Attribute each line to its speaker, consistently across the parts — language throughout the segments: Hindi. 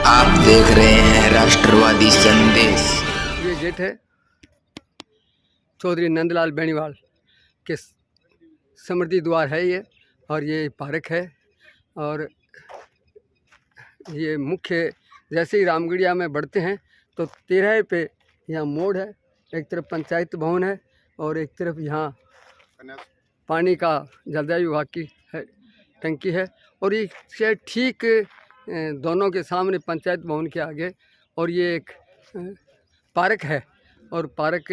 Speaker 1: आप देख रहे हैं राष्ट्रवादी संदेश।
Speaker 2: ये गेट है चौधरी नंदलाल बेनीवाल के समृद्धि द्वार है ये, और ये पार्क है। और ये मुख्य जैसे ही रामगढ़िया में बढ़ते हैं तो तिराहे पे यहाँ मोड़ है, एक तरफ पंचायत भवन है और एक तरफ यहाँ पानी का जलदाय विभाग की है टंकी है। और ये ठीक दोनों के सामने पंचायत भवन के आगे और ये एक पार्क है। और पार्क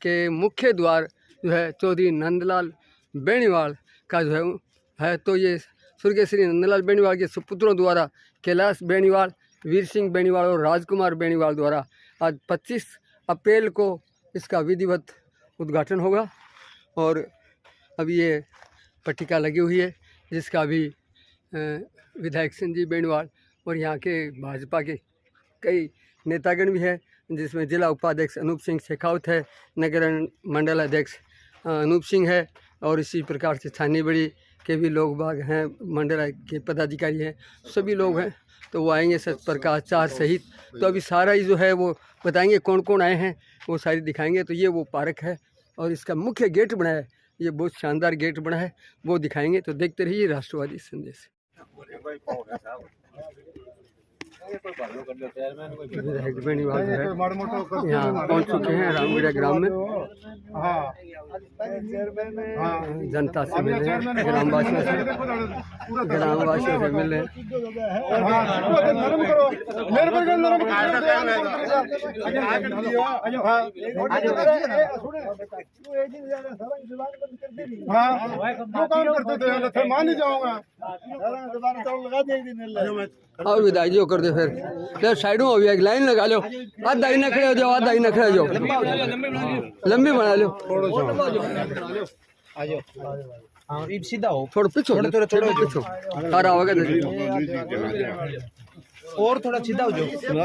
Speaker 2: के मुख्य द्वार जो है चौधरी नंदलाल बेनीवाल का जो है तो ये स्वर्गीय श्री नंदलाल बेनीवाल के सुपुत्रों द्वारा कैलाश बेनीवाल, वीर सिंह बेनीवाल और राजकुमार बेनीवाल द्वारा आज 25 अप्रैल को इसका विधिवत उद्घाटन होगा। और अभी ये पट्टिका लगी हुई है जिसका अभी विधायक संजीव बेनीवाल और यहाँ के भाजपा के कई नेतागण भी है, जिसमें जिला उपाध्यक्ष अनूप सिंह शेखावत है, नगर मंडल अध्यक्ष अनूप सिंह है और इसी प्रकार से स्थानीय बड़ी के भी लोग बाग हैं, मंडल के पदाधिकारी हैं, सभी लोग हैं। तो वो आएंगे सत्यप्रकाश चार सहित। तो अभी सारा ही जो है वो बताएंगे कौन कौन आए हैं, वो सारी दिखाएंगे। तो ये वो पार्क है और इसका मुख्य गेट बना है, ये बहुत शानदार गेट बना है, वो दिखाएंगे। तो देखते रहिए राष्ट्रवादी संदेश। विधायक बेनीवाल यहाँ पहुँच चुके हैं रामगढ़िया ग्राम में, जनता से मिल रहे हैं, ग्रामवासियों से मिल रहे हैं। और विदाई जो कर दे फिर साइड में अभी एक लाइन लगा लो, आधा ही न खड़े हो जाओ, आधा ही न खड़े हो जाओ, लंबी बना लो,
Speaker 3: सीधा हो,
Speaker 2: थोड़ा पीछे थोड़ा पीछे सारा होगा
Speaker 3: और थोड़ा सीधा हो जाओ, सीधा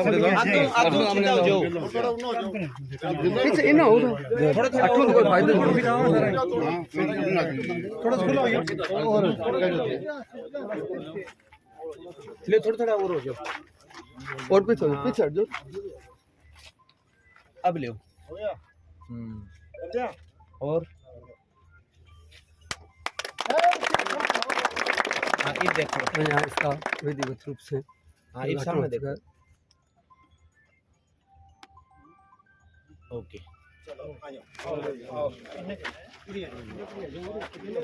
Speaker 3: हो जाओ,
Speaker 2: पीछे इन हो
Speaker 3: थोड़ा
Speaker 2: कोई फायदा नहीं,
Speaker 3: थोड़ा खुला हो ले, थोड़ा और हो जाओ,
Speaker 2: और पीछे हट जाओ।
Speaker 3: अब ले और ये देखो
Speaker 2: यहाँ इसका विधिवत रूप से
Speaker 3: ये सामने देखो। ओके,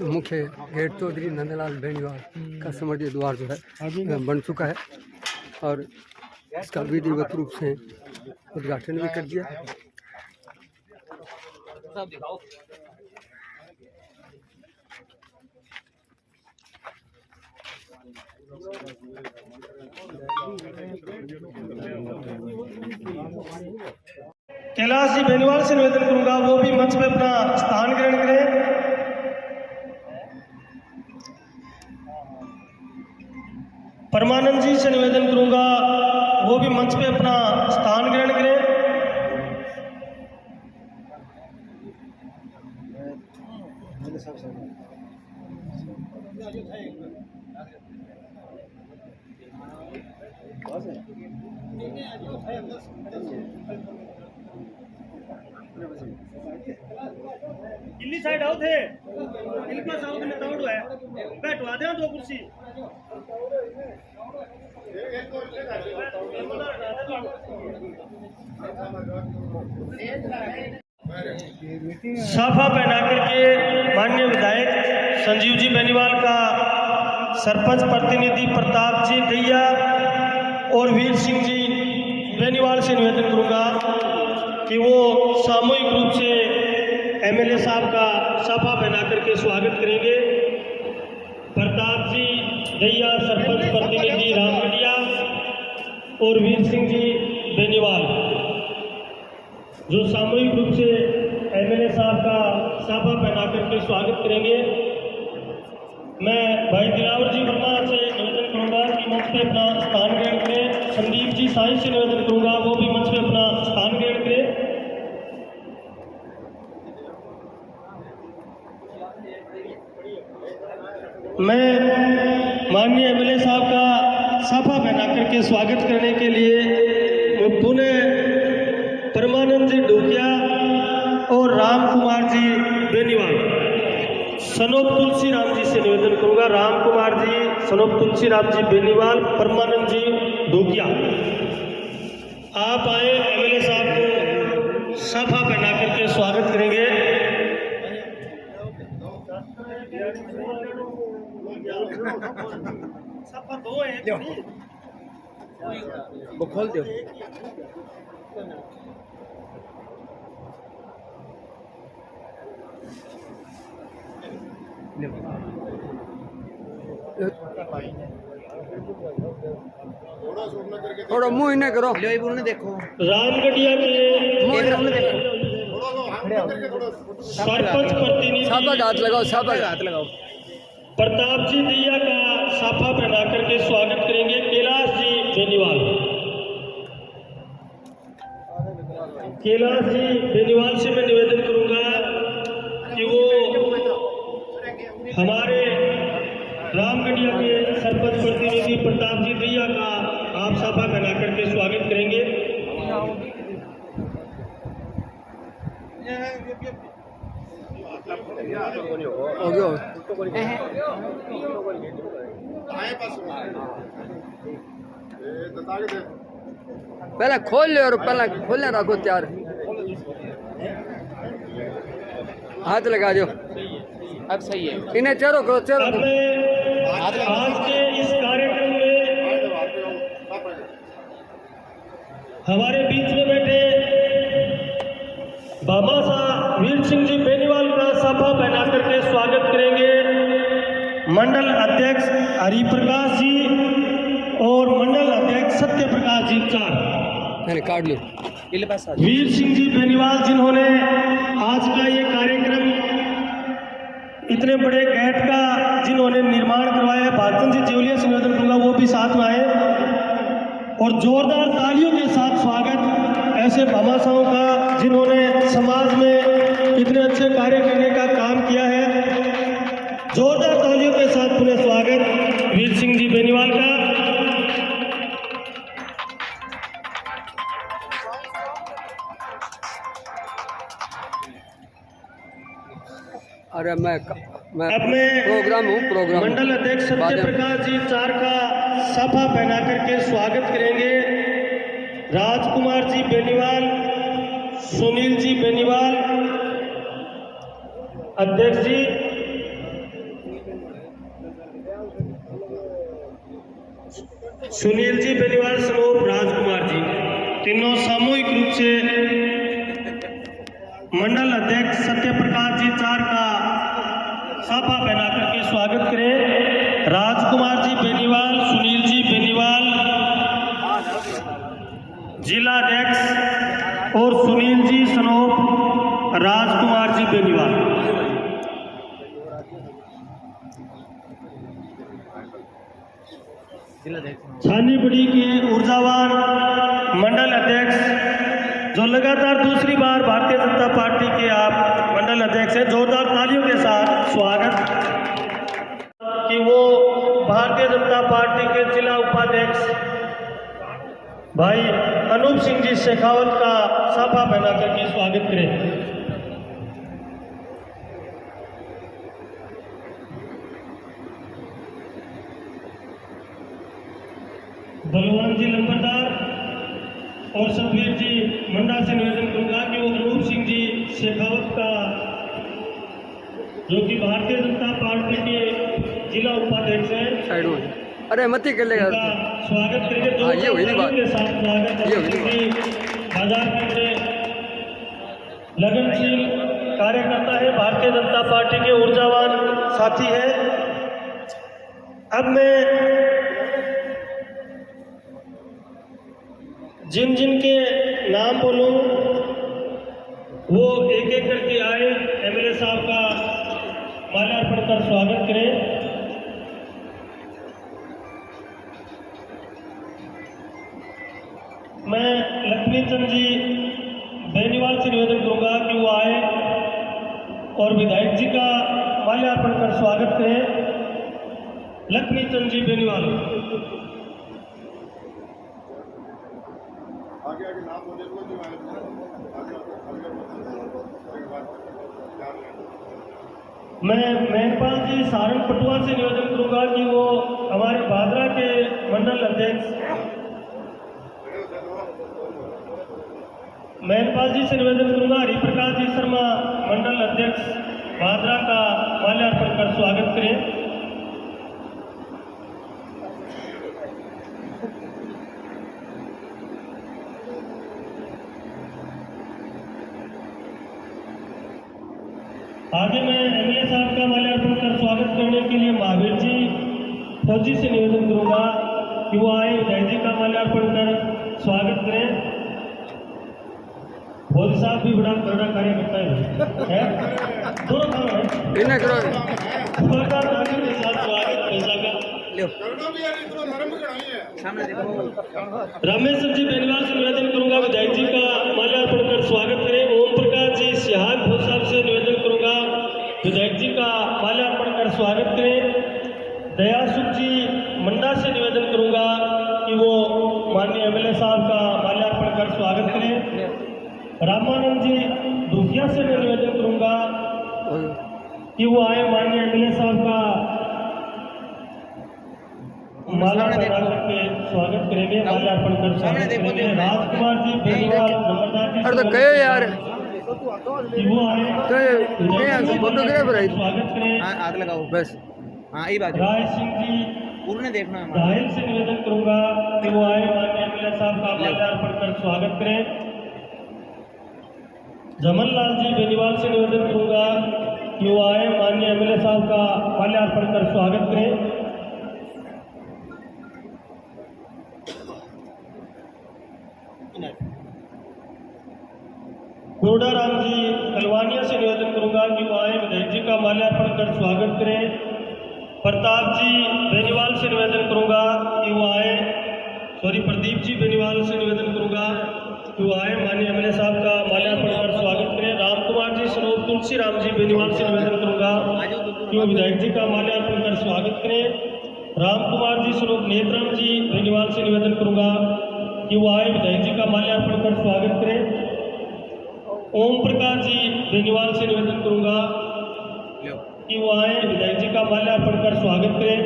Speaker 2: मुख्य गेट चौधरी नंदलाल बेनीवाल का समृद्धि द्वार जो है बन चुका है और इसका विधिवत रूप से उद्घाटन भी कर दिया।
Speaker 4: कैलाश जी बेनीवाल से निवेदन करूंगा वो भी मंच पे अपना स्थान ग्रहण करें। परमानंद जी से निवेदन करूंगा वो भी मंच पे अपना स्थान ग्रहण करें। इल्ली साइड आओ थे, इनका साउथ में तोड़ है, बैठवा देना दो कुर्सी। साफा पहना करके माननीय विधायक संजीव जी बेनीवाल का सरपंच प्रतिनिधि प्रताप जी दैया और वीर सिंह जी बेनीवाल से निवेदन करूंगा कि वो सामूहिक रूप से एमएलए साहब का साफा पहना करके स्वागत करेंगे। प्रताप जी दैया सरपंच प्रतिनिधि रामगढ़िया और वीर सिंह जी बेनीवाल जो सामूहिक रूप से एमएलए साहब का साफा पहना करके स्वागत करेंगे। मैं भाई दिलावर जी वर्मा से निवेदन करूंगा कि मंच पे अपना स्थान ग्रहण करें। संदीप जी साइंस से निवेदन करूंगा वो भी मंच पे अपना स्थान ग्रहण करें। मैं माननीय एमएलए साहब का साफा बना करके स्वागत करने के लिए मैं पुनः परमानंद जी ढोकिया और राम कुमार जी बेनीवाल सनोप तुलसी राम जी से निवेदन करूंगा। राम कुमार जी, सनोप तुलसी राम जी बेनीवाल, परमानंद जी ढोकिया, आप आए, एमएलए साहब को सफा पहना करके स्वागत करेंगे। सफा दो है,
Speaker 3: वो खोल दो।
Speaker 2: थोड़ा मुंह इन्हें करो।
Speaker 3: देखो
Speaker 4: रामगढ़िया के सरपंच प्रतिनिधि
Speaker 2: साबक हाथ लगाओ, साबक
Speaker 3: हाथ लगाओ।
Speaker 4: प्रताप जी दैया का साफा पहना करके स्वागत करेंगे। कैलाश जी बेनीवाल, कैलाश जी बेनीवाल से मैं निवेदन करूंगा कि वो हमारे रामगढ़िया के सरपंच प्रतिनिधि प्रताप जी दैया का आप साफा पहना करके स्वागत करेंगे।
Speaker 2: हो गया। पहले खोल ले और पहले खोलने रखो तैयार। हाथ लगा दो।
Speaker 3: अब सही है।
Speaker 2: इन्हें चलो करो, चलो।
Speaker 4: अब मैं आज के इस कार्यक्रम में हमारे बीच में बैठे भामाशाह वीर सिंह जी बेनीवाल का साफा पहना करके स्वागत करेंगे मंडल अध्यक्ष हरिप्रकाश जी और मंडल अध्यक्ष सत्य प्रकाश जी चार।
Speaker 2: मैंने काट लो।
Speaker 4: वीर सिंह जी बेनीवाल जिन्होंने आज का ये कार्यक्रम इतने बड़े गेट का जिन्होंने निर्माण करवाया, भारतन जी जेवलिया से निवेदन करूंगा वो भी साथ में आए और जोरदार तालियों के साथ स्वागत ऐसे भामाशाहों का जिन्होंने समाज में इतने अच्छे कार्य करने का काम किया है। जोरदार तालियों के साथ पुनः स्वागत वीर सिंह जी बेनीवाल का।
Speaker 2: अरे मैं
Speaker 4: अब मैं
Speaker 2: प्रोग्राम हूँ, प्रोग्राम
Speaker 4: मंडल अध्यक्ष सत्य प्रकाश जी चार का साफा पहना करके स्वागत करेंगे। राजकुमार जी बेनीवाल, सुनील जी बेनीवाल अध्यक्ष जी, सुनील जी बेनीवाल सनोप राजकुमार जी, तीनों सामूहिक रूप से मंडल अध्यक्ष सत्य प्रकाश जी चार का साफा पहना करके स्वागत करें। राजकुमार जी बेनीवाल, सुनील जी बेनीवाल जिला अध्यक्ष और सुनील जी सनोप राजकुमार जी बेनीवाल। छानी बड़ी के ऊर्जावान मंडल अध्यक्ष जो लगातार दूसरी बार भारतीय जनता पार्टी के आप मंडल अध्यक्ष हैं, जोरदार तालियों के साथ स्वागत कि वो भारतीय जनता पार्टी के जिला उपाध्यक्ष भाई अनूप सिंह जी शेखावत का साफा पहना करके स्वागत करें। बलवान जी लंबरदार और सतवीर जी मंडा से निवेदन करूंगा कि वो अनूप सिंह जी शेखावत का जो कि भारतीय जनता पार्टी के जिला उपाध्यक्ष हैं,
Speaker 2: साइड में। अरे मत ही कर लेगा।
Speaker 4: उनका स्वागत करके दो
Speaker 2: ये हुई नहीं बात।
Speaker 4: के साथ स्वागत
Speaker 2: ये हुई नहीं
Speaker 4: है। बाजार में लगनशील कार्यकर्ता है, भारतीय जनता पार्टी के ऊर्जावान साथी है। अब मैं जिन जिन के नाम बोलूं वो एक एक करके आए, एमएलए साहब का माल्यार्पण कर स्वागत करें। मैं लक्ष्मी चंद जी बेनीवाल से निवेदन करूंगा कि वो आए और विधायक जी का माल्यार्पण कर स्वागत करें। लक्ष्मी चंद जी बेनीवाल। मैं मेहरपाल जी सारंग पटुआ से निवेदन करूंगा कि वो हमारे भादरा के मंडल अध्यक्ष मेहरपाल जी से निवेदन करूंगा हरिप्रकाश जी शर्मा मंडल अध्यक्ष भादरा का माल्यार्पण कर स्वागत करें। आगे मैं एमएलए साहब का माल्यार्पण कर स्वागत करने के लिए महावीर जी फौजी से निवेदन करूंगा कि वो आए विधायक जी का माल्यार्पण कर स्वागत करें। फौजी साहब भी बड़ा कार्य करता है दोनों काम है
Speaker 2: इन्हें करो
Speaker 4: के साथ स्वागत पैसा का रमेश जी बेनीवाल से निवेदन करूंगा विधायक जी का माल्यार्पण कर स्वागत करें। ओम प्रकाश जी सिहाग भोज साहब से निवेदन करूंगा विधायक जी का माल्यार्पण कर स्वागत करें। दयासुख जी मंडा से निवेदन करूंगा कि वो माननीय एमएलए साहब का माल्यार्पण कर स्वागत करें। रामानंद जी दुखिया से मैं निवेदन करूंगा कि वो आए माननीय एमएलए साहब का माल्यार्पण करके स्वागत करेंगे। माल्यार्पण कर स्वागत करेंगे। राजकुमार जी बेनीवाल नंबरदार जी
Speaker 2: अरे तो कहे यार
Speaker 4: कि वो आए
Speaker 2: फोटोग्राफर है
Speaker 4: स्वागत करें।
Speaker 3: आग लगाओ
Speaker 2: बस।
Speaker 3: हाँ ये बात
Speaker 4: राय सिंह जी
Speaker 3: पूर्ण देखना है
Speaker 4: घायल से निवेदन करूंगा कि वो आए माननीय एमएलए साहब का माल्यार्पण कर स्वागत करें। जमन लाल जी बेनीवाल से निवेदन करूंगा कि वो आए माननीय एमएलए साहब का माल्यार्पण कर स्वागत करें। कोडा राम जी कलवानिया से निवेदन करूंगा कि वो आए विधायक जी का माल्यार्पण कर स्वागत करें। प्रताप जी बेनीवाल से निवेदन करूंगा कि वो आए प्रदीप जी बेनीवाल से निवेदन करूंगा कि वो आए माननीय एमएलए साहब का माल्यार्पण कर स्वागत करें। राम कुमार जी सरोज तुलसी राम जी बेनीवाल से निवेदन करूंगा कि वो विधायक जी का माल्यार्पण कर स्वागत करें। राम कुमार जी सरोज नेत्राम जी बेनीवाल से निवेदन करूंगा कि वो आए विधायक जी का माल्यार्पण कर स्वागत करें। ओम प्रकाश जी बेनीवाल से निवेदन करूंगा कि वो आए विधायक जी का माल्यार्पण कर स्वागत करें।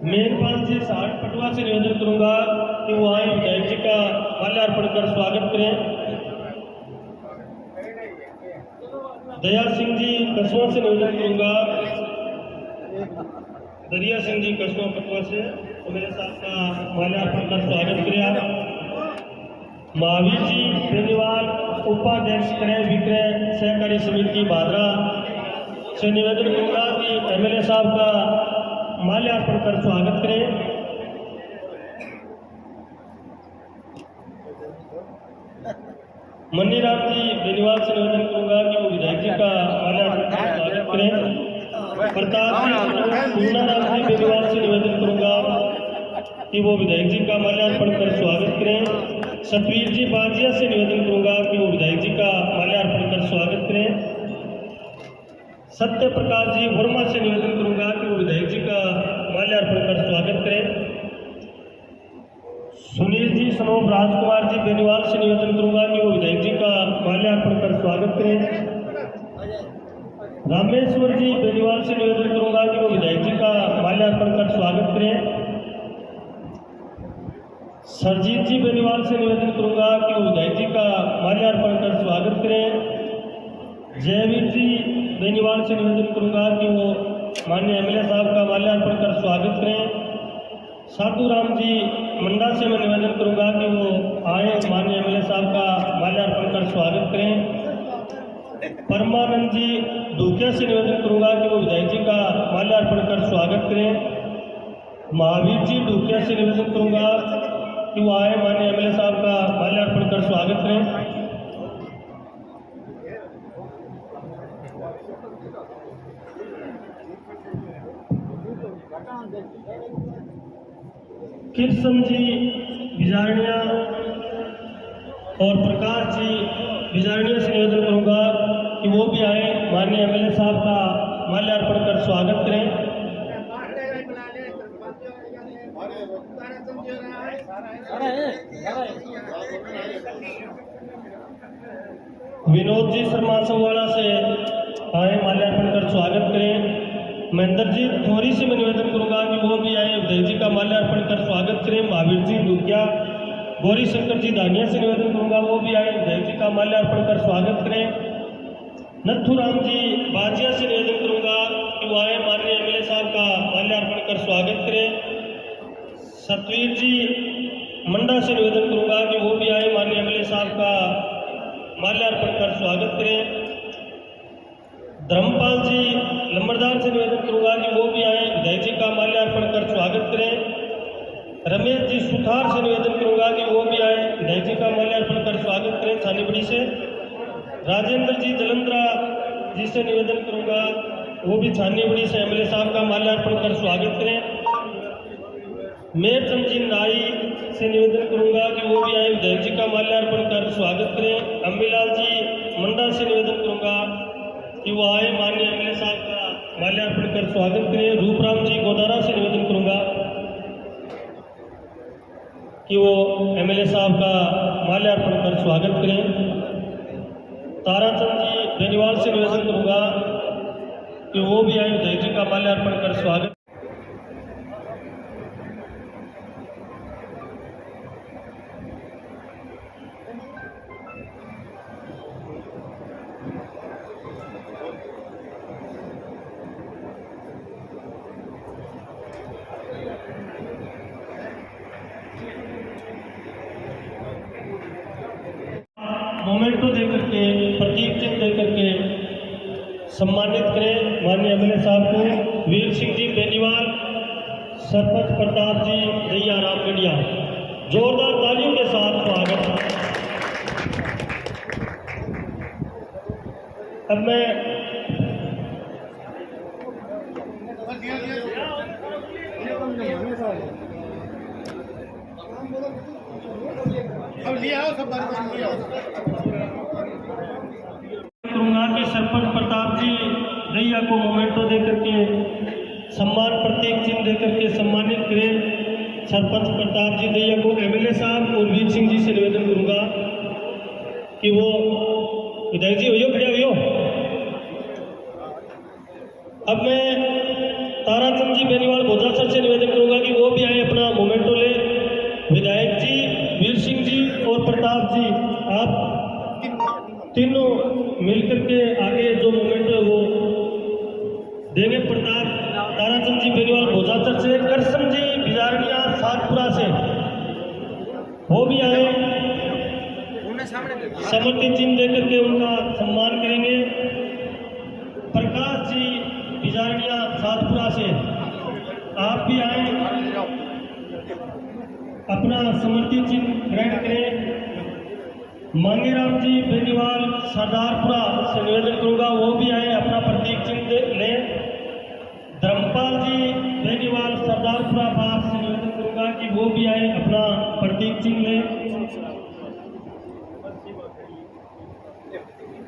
Speaker 4: मेहरपाल जी सारंग पटुआ से निवेदन करूंगा कि वो आए विधायक जी का माल्यार्पण कर स्वागत करें। दया सिंह जी कसवा से निवेदन करूंगा दरिया सिंह जी कसवा पटुआ से तो मेरे साथ का माल्यार्पण कर स्वागत करें। महावीर जी बेनीवाल उपाध्यक्ष क्रय विक्रय सहकारी समिति भादरा से निवेदन करूंगा कि एमएलए साहब का माल्यार्पण कर स्वागत करें। मन्नीराम जी बेनीवाल से निवेदन करूंगा कि वो विधायक जी का माल्यार्पण कर स्वागत करें। प्रताप जी पूर्णाराम जी बेनीवाल से निवेदन करूंगा कि वो विधायक जी का माल्यार्पण कर स्वागत करें। सतवीर जी बाजिया से निवेदन करूंगा कि वो विधायक जी का माल्यार्पण कर स्वागत करें। सत्य प्रकाश जी वर्मा से निवेदन करूंगा कि वो विधायक जी का माल्यार्पण कर स्वागत करें। सुनील जी सनोप राजकुमार जी बेनीवाल से निवेदन करूंगा कि वो विधायक जी का माल्यार्पण कर स्वागत करें। रामेश्वर जी बेनीवाल से निवेदन करूंगा कि वो विधायक जी का माल्यार्पण कर स्वागत करें। सरजीत जी बेनीवाल से निवेदन करूंगा कि वो विधायक जी का माल्यार्पण कर स्वागत करें। जयवीर जी बेनीवाल से निवेदन करूंगा कि वो माननीय एमएलए साहब का माल्यार्पण कर स्वागत करें। साधु राम जी मंडा से मैं निवेदन करूंगा कि वो आए माननीय एमएलए साहब का माल्यार्पण कर स्वागत करें। परमानंद जी दुखिया से निवेदन करूंगा कि वो विधायक जी का माल्यार्पण कर स्वागत करें। महावीर जी दुखिया से निवेदन करूंगा कि वो आए माननीय एमएलए साहब का माल्यार्पण कर स्वागत करें। कृष्ण जी बिजारनिया और प्रकाश जी बिजारनिया से निवेदन करूंगा कि वो भी आए माननीय एमएलए साहब का माल्यार्पण कर स्वागत करें। विनोद जी शर्मा सवाड़ा से आए माल्यार्पण कर स्वागत करें। महेंद्र जी थोड़ी से मैं निवेदन करूंगा कि वो भी आए, उदय जी का माल्यार्पण कर स्वागत करें। महावीर जी लुकिया, गौरी शंकर जी दानिया से निवेदन करूंगा वो भी आए, उदय जी का माल्यार्पण कर स्वागत करें। नथुराम जी बाजिया से निवेदन करूंगा कि वो आए, माननीय एमएलए साहब का माल्यार्पण कर स्वागत करें। सतवीर जी मंडा से निवेदन करूंगा कि वो भी आए, माननीय एमएलए साहब का माल्यार्पण कर स्वागत करें। धर्मपाल जी लंबरदार से निवेदन करूंगा कि वो भी आए, उदय जी का माल्यार्पण कर स्वागत करें। रमेश जी सुथार से निवेदन करूंगा कि वो भी आए, उदय जी का माल्यार्पण कर स्वागत करें छानीबड़ी से। राजेंद्र जी जलंधरा जी से निवेदन करूंगा वो भी छानीबड़ी से एमएलए साहब का माल्यार्पण कर स्वागत करें। मेरचंद जी नाई से निवेदन करूंगा कि वो भी आए, उदय जी का माल्यार्पण कर स्वागत करें। अम्बीलाल जी मंडा से निवेदन करूंगा कि वो आए, माननीय एमएलए साहब का माल्यार्पण कर स्वागत करें। रूपराम जी गोदारा से निवेदन करूंगा कि वो एमएलए साहब का माल्यार्पण कर स्वागत करें। ताराचंद जी बेनीवाल से निवेदन करूंगा कि वो भी आए, उदय जी का माल्यार्पण कर स्वागत। मोमेंटो देकर के, प्रतीक चिन्ह देकर के सम्मानित करें माननीय एमएलए साहब को। वीर सिंह जी बेनीवाल, सरपंच प्रताप जी दैया रामगढ़िया, जोरदार तालियों के साथ स्वागत। अब मैं करूंगा कि सरपंच प्रताप जी दैया को मोमेंटो देकर के सम्मान प्रतीक चिन्ह देकर के सम्मानित करें। सरपंच प्रताप जी दैया को एमएलए साहब और वीर सिंह जी से निवेदन करूंगा कि वो उदय जी हो खड़े हुए। अब मैं ताराचंद जी बेनीवाल भोजा सर से निवेदन करूंगा कि वो भी आए, अपना मोमेंटो ले। विधायक जी, वीर सिंह जी और प्रताप जी, आप तीनों मिलकर के आगे जो मोमेंटो है वो देंगे। प्रताप ताराचंद जी बेनीवाल भोजासर से, करसम जी बिजारनिया सातपुरा से वो भी आए, समर्थित चिन्ह देकर के उनका सम्मान करेंगे। प्रकाश जी बिजारनिया सातपुरा से आप भी आए, अपना समर्थित चिन्ह ग्रहण करें। मांगेराम जी बेनीवाल सरदारपुरा से निवेदन करूंगा वो भी आए, अपना प्रतीक चिन्ह लें। धर्मपाल जी बेनीवाल सरदारपुरा पास से निवेदन करूंगा कि वो भी आए, अपना प्रतीक चिन्ह लें।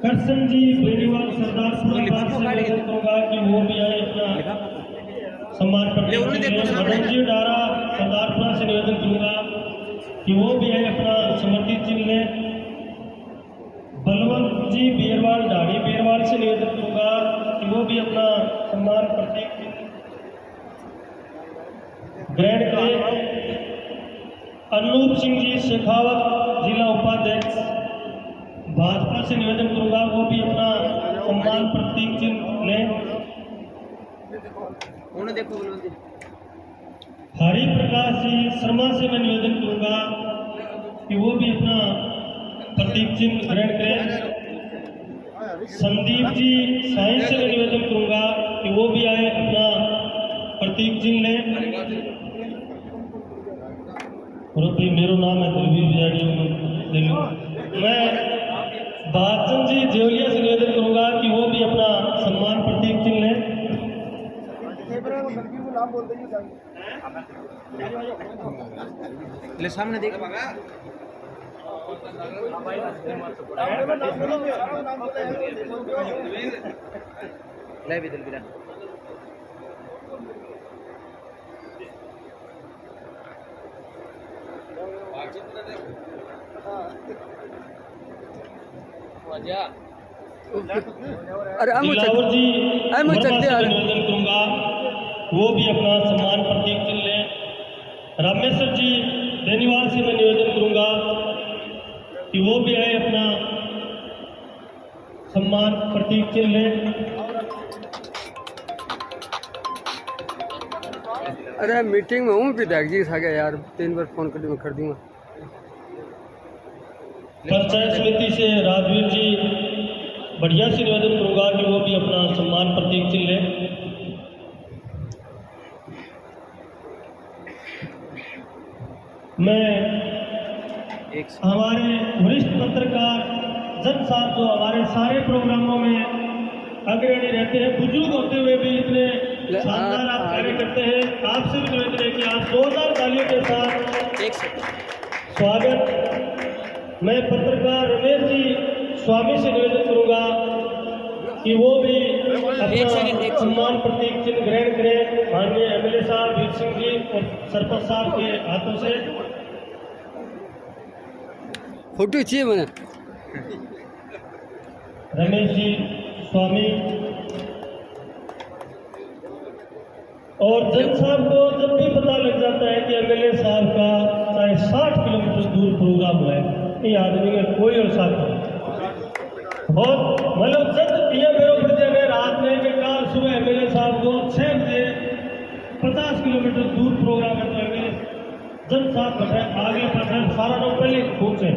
Speaker 4: करसन जी बेनीवाल सरदारपुरा पास से निवेदन करूंगा कि वो भी आए, अपना सम्मान प्रतीक चिन्ह लें। मदन जी डारा सरदारपुरा से निवेदन करूंगा कि वो भी आए, अपना समर्थित चिन्ह लें। बलवंत जी बेरवाल ढाड़ी बेरवाल से निवेदन करूंगा कि वो भी अपना सम्मान प्रतीक ग्रहण करें। अनूप सिंह जी शेखावत जिला उपाध्यक्ष भाजपा से निवेदन करूंगा वो भी अपना सम्मान प्रतीक चिन्ह लें। हरि प्रकाश जी शर्मा से मैं निवेदन करूंगा कि वो भी अपना प्रतीक चिन्ह ग्रहण करें। संदीप जी साइंस से मैं निवेदन करूंगा कि वो भी आए, अपना प्रतीक चिन्ह लें। और भाई मेरा नाम है मैं बादचंद जी जेवलिया से निवेदन करूंगा कि वो भी अपना सम्मान प्रतीक चिन्ह लें।
Speaker 3: ले सामने देख ले भी दिल बिना
Speaker 2: अरे हम
Speaker 4: दिलावर जी
Speaker 2: हम
Speaker 4: वर्मा
Speaker 2: चलते
Speaker 4: से
Speaker 2: आ रहे
Speaker 4: निवेदन करूंगा वो भी अपना सम्मान प्रतीक चिन्ह लें। रामेश्वर जी बेनीवाल से मैं निवेदन करूंगा कि वो भी आए अपना सम्मान प्रतीक चिन्ह लें।
Speaker 2: अरे मीटिंग में हूँ विधायक जी आ गया यार, 3 बार फोन कर मैं कर दूंगा।
Speaker 4: पंचायत समिति से राजवीर जी बढ़िया से निवेदन करूंगा कि वो भी अपना सम्मान प्रतीक चिन्ह लें। मैं हमारे वरिष्ठ पत्रकार जज साहब जो हमारे सारे प्रोग्रामों में अग्रणी रहते हैं, बुजुर्ग होते हुए भी इतने शानदार आप कार्य करते हैं, आपसे भी निवेदन है कि आप 2000 तालियों के साथ स्वागत। मैं पत्रकार रमेश जी स्वामी से निवेदन करूंगा कि वो भी अपना सम्मान प्रतीक चिन्ह ग्रहण करें माननीय एमएलए साहब वीर सिंह जी और सरपंच साहब के हाथों से।
Speaker 2: फोटो चाहिए मैंने।
Speaker 4: रमेश जी स्वामी और जज साहब को जब भी पता लग जाता है कि एमएलए साहब का चाहे 60 किलोमीटर दूर प्रोग्राम हुआ है, ये आदमी में कोई और साथ नहीं। बहुत मतलब जब ये मेरो बजे में रात में कि कल सुबह एमएलए साहब को 6 बजे 50 किलोमीटर दूर प्रोग्राम है, तो एमएलए जज साहब बैठे आगे बैठे सारा लोग पहले पहुंचे।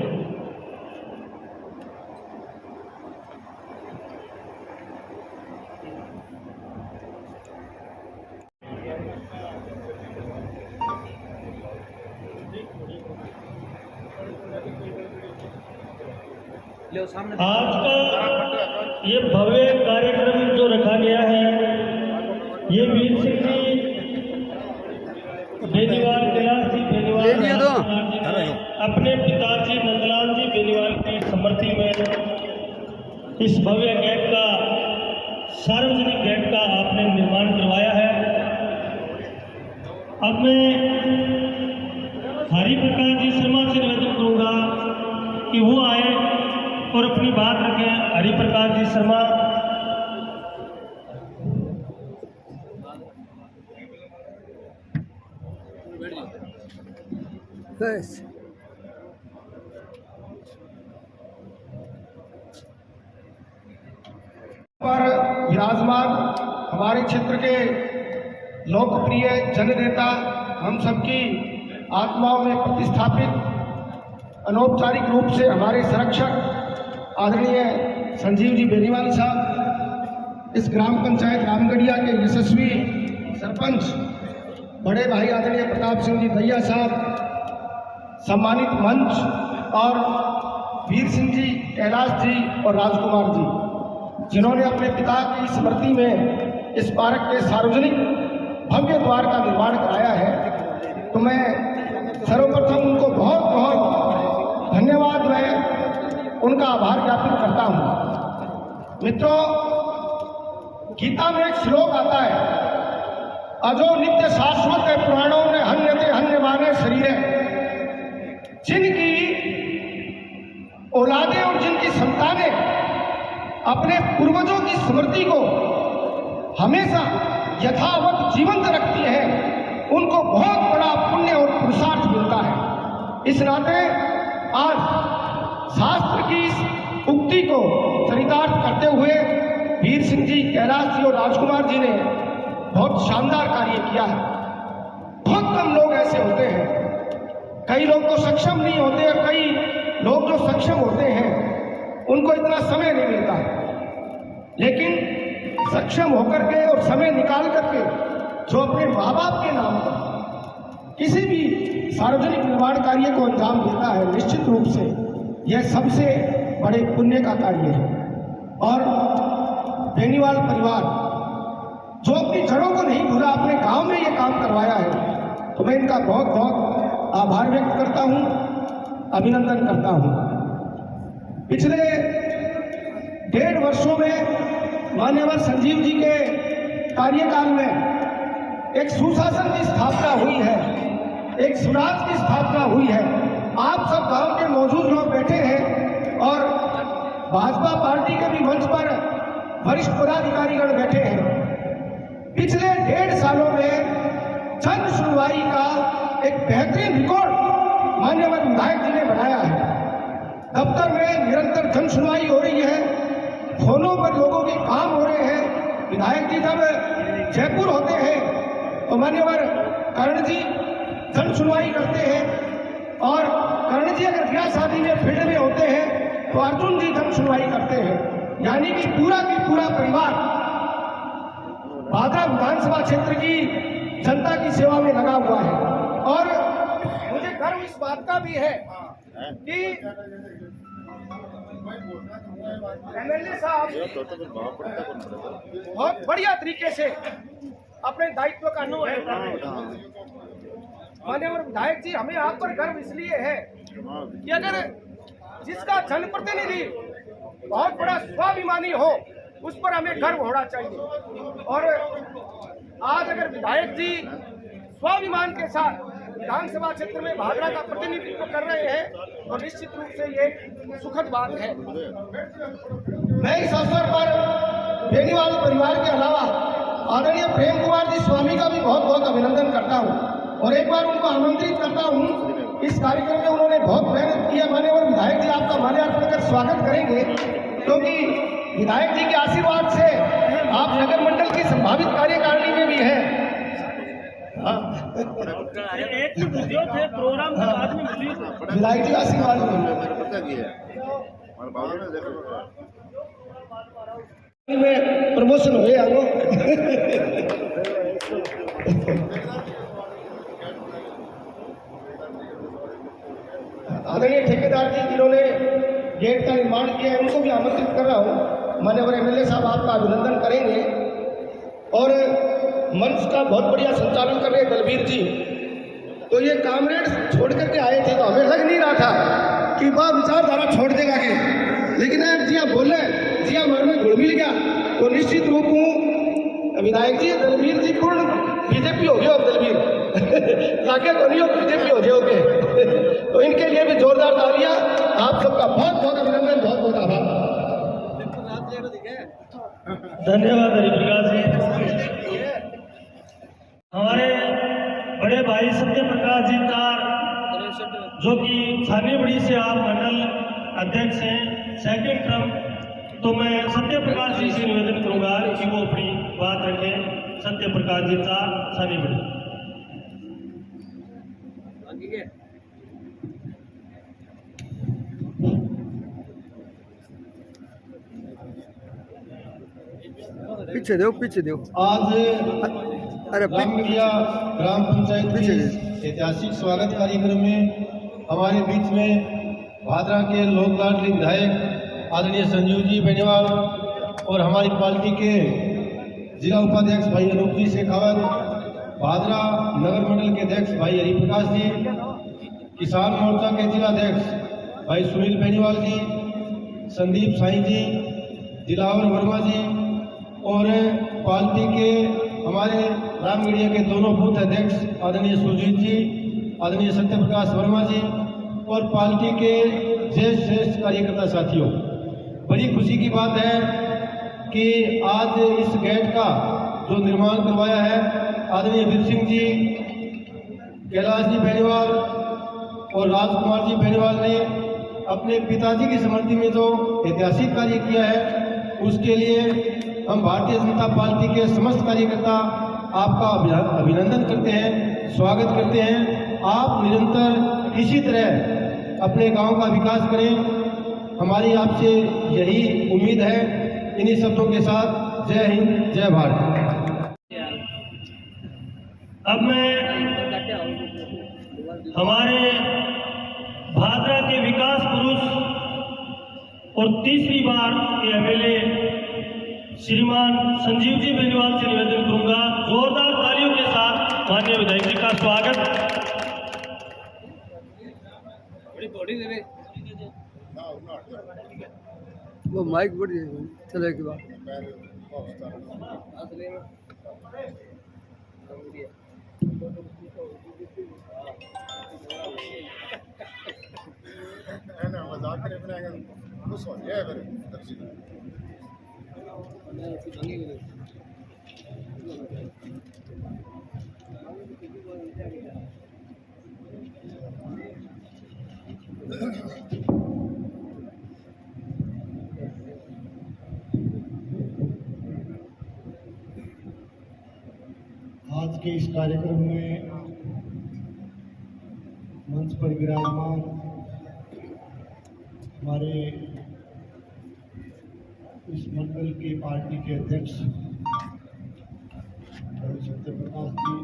Speaker 4: आज का ये भव्य कार्यक्रम जो रखा गया है, ये वीर सिंह जी बेनीवाल, कैलाश जी बेनीवाल अपने पिताजी नंदलाल जी बेनीवाल की स्मृति में इस भव्य गेट का, सार्वजनिक गेट का आपने निर्माण करवाया है। अब मैं हरिप्रकाश जी शर्मा से निवेदन करूंगा कि वो आए और अपनी बात रखें। हरिप्रकाश जी शर्मा।
Speaker 2: बस
Speaker 5: पर विराजमान हमारे क्षेत्र के लोकप्रिय जननेता, हम सबकी आत्माओं में प्रतिष्ठापित, अनौपचारिक रूप से हमारे संरक्षक आदरणीय संजीव जी बेनीवाल साहब, इस ग्राम पंचायत रामगढ़िया के यशस्वी सरपंच बड़े भाई आदरणीय प्रताप सिंह जी दैया साहब, सम्मानित मंच और वीर सिंह जी, कैलाश जी और राजकुमार जी, जिन्होंने अपने पिता की स्मृति में इस पार्क के सार्वजनिक भव्य द्वार का निर्माण कराया है, तो मैं सर्वप्रथम उनको बहुत बहुत धन्यवाद मैं उनका आभार ज्ञापित करता हूं। मित्रों, गीता में एक श्लोक आता है, अजो नित्य शाश्वत है पुराणों में हन्यते हन्यमाने शरीर है। जिनकी औलादें और जिनकी संतानें अपने पूर्वजों की स्मृति को हमेशा यथावत जीवंत रखती है, उनको बहुत बड़ा पुण्य और पुरुषार्थ मिलता है। इस नाते आज शास्त्र की इस उक्ति को चरितार्थ करते हुए वीर सिंह जी, कैलाश जी और राजकुमार जी ने बहुत शानदार कार्य किया है। बहुत कम लोग ऐसे होते हैं, कई लोग तो सक्षम नहीं होते और कई लोग जो सक्षम होते हैं उनको इतना समय नहीं मिलता, लेकिन सक्षम होकर के और समय निकाल करके जो अपने माँ बाप के नाम पर किसी भी सार्वजनिक निर्माण कार्य को अंजाम देता है, निश्चित रूप से यह सबसे बड़े पुण्य का कार्य है। और बेनीवाल परिवार जो अपनी जड़ों को नहीं भूला, अपने गांव में ये काम करवाया है, तो मैं इनका बहुत बहुत आभार व्यक्त करता हूं, अभिनंदन करता हूं। पिछले 1.5 वर्षों में माननीय संजीव जी के कार्यकाल में एक सुशासन की स्थापना हुई है, एक स्वराज की स्थापना हुई है। आप सब गांव के मौजूद लोग बैठे हैं और भाजपा पार्टी के भी मंच पर वरिष्ठ पदाधिकारीगण बैठे हैं। पिछले 1.5 सालों में जन सुनवाई का एक बेहतरीन रिकॉर्ड माननीय विधायक जी ने बनाया है। दफ्तर में निरंतर जन सुनवाई हो रही है, फोनों पर लोगों के काम हो रहे हैं। विधायक जी जब जयपुर होते हैं तो मान्यवर कर्ण जी जन सुनवाई करते हैं, और कर्ण जी अगर ब्याह शादी में फील्ड में होते हैं तो अर्जुन जी जन सुनवाई करते हैं। यानी कि पूरा की पूरा परिवार भादरा विधानसभा क्षेत्र की जनता की सेवा में लगा हुआ है। और मुझे गर्व इस बात का भी है कि एमएलए साहब बहुत बढ़िया तरीके से अपने दायित्व का निर्वहन कर रहे हैं। माननीय विधायक जी, हमें आप पर गर्व इसलिए है कि अगर जिसका जनप्रतिनिधि बहुत बड़ा स्वाभिमानी हो उस पर हमें गर्व होना चाहिए। और आज अगर विधायक जी स्वाभिमान के साथ विधानसभा क्षेत्र में भादरा का प्रतिनिधित्व कर रहे हैं तो निश्चित रूप से ये सुखद बात है। मैं इस अवसर पर बेनीवाल परिवार के अलावा आदरणीय प्रेम कुमार जी स्वामी का भी बहुत बहुत अभिनंदन करता हूं और एक बार उनको आमंत्रित करता हूं। इस कार्यक्रम में उन्होंने बहुत मेहनत की है। माननीय विधायक जी आपका माल्यार्पण कर स्वागत करेंगे, क्योंकि विधायक जी के आशीर्वाद से आप नगर मंडल की संभावित कार्यकारिणी में भी हैं। विधायक जी आशीर्वाद में प्रमोशन हुए आगो। आदरणीय ठेकेदार जी जिन्होंने गेट का निर्माण किया है उनको भी आमंत्रित कर रहा हूँ। माननीय एमएलए साहब आपका अभिनंदन करेंगे। और मंच का बहुत बढ़िया संचालन कर रहे दलबीर जी, तो ये कामरेड छोड़ करके आए थे तो हमें लग नहीं रहा था कि वह विचारधारा छोड़ देगा के, लेकिन जिया बोले जिया मन में घुल मिल गया तो निश्चित रूप हूँ विधायक जी दलबीर जी पूर्ण बीजेपी हो गया। दलबीर ताकि तो नहीं हो बीजेपी हो जाओगे तो इनके लिए भी जोरदार तालियां। आप सबका बहुत बहुत अभिनंदन, बहुत बहुत आभार।
Speaker 4: धन्यवाद हरिप्रकाश जी। हमारे बड़े भाई सत्य प्रकाश जी तार, जो कि छानीबड़ी से आप मंडल अध्यक्ष हैं सेकंड टर्म, तो मैं सत्य प्रकाश जी से निवेदन करूंगा कि वो अपनी बात रखें। सत्य प्रकाश जी तार, छानीबड़ी।
Speaker 2: पीछे दो, पीछे दो।
Speaker 6: आज
Speaker 2: अरे
Speaker 6: रामगढ़िया ग्राम पंचायत के ऐतिहासिक स्वागत कार्यक्रम में हमारे बीच में भादरा के लोक लाडले विधायक आदरणीय संजीव जी बेनीवाल और हमारी पार्टी के जिला उपाध्यक्ष भाई अनूप जी शेखावत, भादरा नगर मंडल के अध्यक्ष भाई हरिप्रकाश जी, किसान मोर्चा के जिलाध्यक्ष भाई सुनील बेनीवाल जी, संदीप साई जी, दिलावर वर्मा जी और पार्टी के हमारे रामगढ़िया के दोनों बूथ अध्यक्ष आदरणीय सुजीत जी, आदरणीय सत्य प्रकाश वर्मा जी और पार्टी के ज्येष्ठ श्रेष्ठ कार्यकर्ता साथियों, बड़ी खुशी की बात है कि आज इस गेट का जो निर्माण करवाया है आदरणीय वीर सिंह जी, कैलाश जी बेनीवाल और राजकुमार जी बेनीवाल ने अपने पिताजी की स्मृति में जो ऐतिहासिक कार्य किया है उसके लिए हम भारतीय जनता पार्टी के समस्त कार्यकर्ता आपका अभिनंदन करते हैं, स्वागत करते हैं। आप निरंतर इसी तरह अपने गांव का विकास करें, हमारी आपसे यही उम्मीद है। इन्हीं शब्दों के साथ जय हिंद, जय भारत।
Speaker 4: अब मैं हमारे भादरा के विकास पुरुष और तीसरी बार के एमएलए श्रीमान संजीव जी बेनीवाल से निवेदन करूंगा जोरदार तालियों के साथ माननीय विधायक जी का स्वागत।
Speaker 2: वो माइक बढ़ चले के बाद
Speaker 6: आज के इस कार्यक्रम में मंच पर विराजमान हमारे इस मंडल के पार्टी के अध्यक्ष सत्य प्रकाश जी,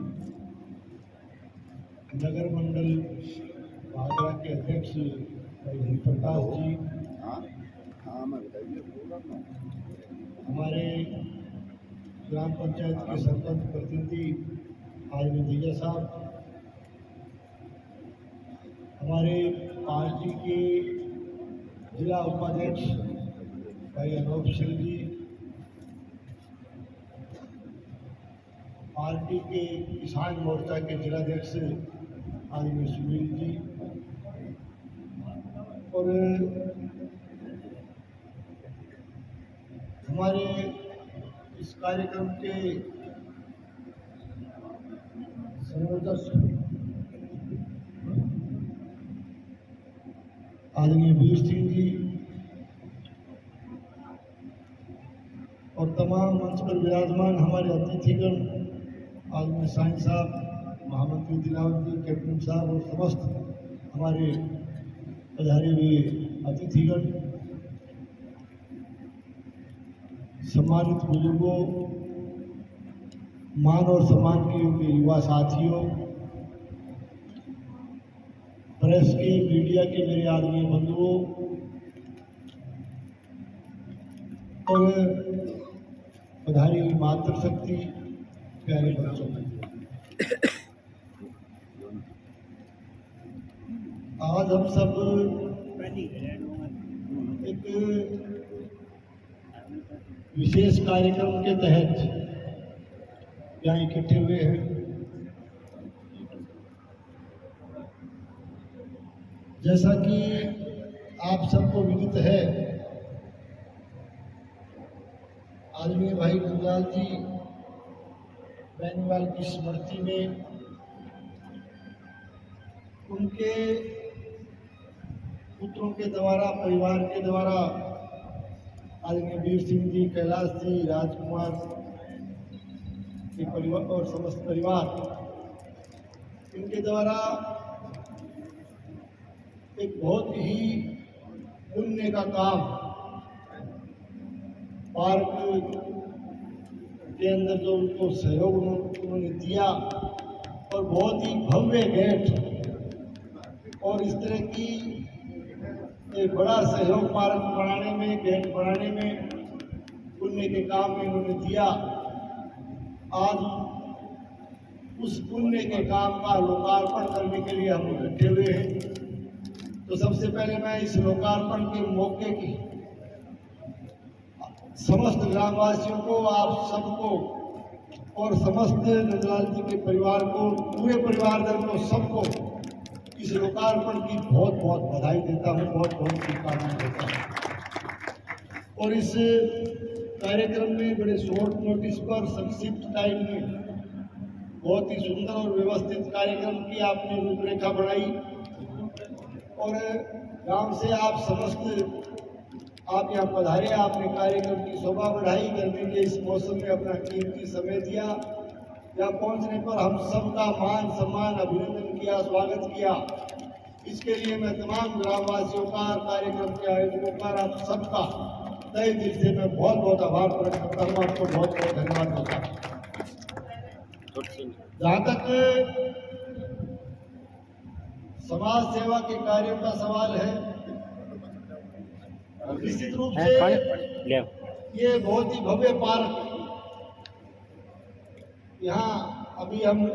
Speaker 6: नगर मंडल भागरा के अध्यक्ष हरिप्रकाश जी, हमारे ग्राम पंचायत के सरपंच प्रतिनिधि आदमी दैया साहब, हमारे पार्टी के जिला उपाध्यक्ष भाई अनूप सिंह जी, पार्टी के किसान मोर्चा के जिलाध्यक्ष आदमी सुनील जी, और हमारे इस कार्यक्रम के संयोजक आदरणीय वीर सिंह जी और तमाम मंच पर विराजमान हमारे अतिथिगण आदरणीय साईं साहब, महामंत्री दिलावर जी, कैप्टन साहब और समस्त हमारे पधारे हुए अतिथिगण, सम्मानित बुजुर्गों, मान और सम्मान के योग्य युवा साथियों, प्रेस के, मीडिया के मेरे आदरणीय बंधुओं और पधारी हुई मातृशक्ति प्यारे बच्चों, आज हम सब एक विशेष कार्यक्रम के तहत यहाँ इकट्ठे हुए हैं। जैसा कि आप सबको विदित है, आदरणीय भाई नंदलाल जी बेनीवाल की स्मृति में उनके पुत्रों के द्वारा, परिवार के द्वारा आदरणीय वीर सिंह जी, कैलाश जी, राजकुमार के परिवार और समस्त परिवार, इनके द्वारा एक बहुत ही पुण्य का काम पार्क के अंदर जो उनको सहयोग उन्होंने दिया और बहुत ही भव्य गेट और इस तरह की एक बड़ा सहयोग पार्क बनाने में, गेट बनाने में, पुण्य के काम में उन्होंने दिया। आज उस पुण्य के काम का लोकार्पण करने के लिए हम इकट्ठे हुए हैं। तो सबसे पहले मैं इस लोकार्पण के मौके की समस्त ग्रामवासियों को, आप सबको और समस्त नंदलाल जी के परिवार को, पूरे परिवार दल को, सबको इस लोकार्पण की बहुत बहुत बधाई देता हूँ, बहुत बहुत शुभकामनाएं देता हूँ। और इस कार्यक्रम में बड़े शॉर्ट नोटिस पर, संक्षिप्त टाइम में बहुत ही सुंदर और व्यवस्थित कार्यक्रम की आपने रूपरेखा बनाई और गांव से आप समस्त आप यहाँ पधारे, आपने कार्यक्रम की शोभा बढ़ाई, गर्मी के इस मौसम में अपना कीमती समय दिया। यहाँ पहुँचने पर हम सबका मान सम्मान, अभिनंदन किया, स्वागत किया। इसके लिए मैं तमाम ग्रामवासियों का, कार्यक्रम के आयोजकों का, आप सबका तहे दिल से मैं बहुत बहुत आभार प्रकट करता हूँ, आपको बहुत बहुत धन्यवाद देता हूँ। जहाँ तक समाज सेवा के कार्यों का सवाल है, निश्चित रूप से ये बहुत ही भव्य पार्क, यहाँ अभी हम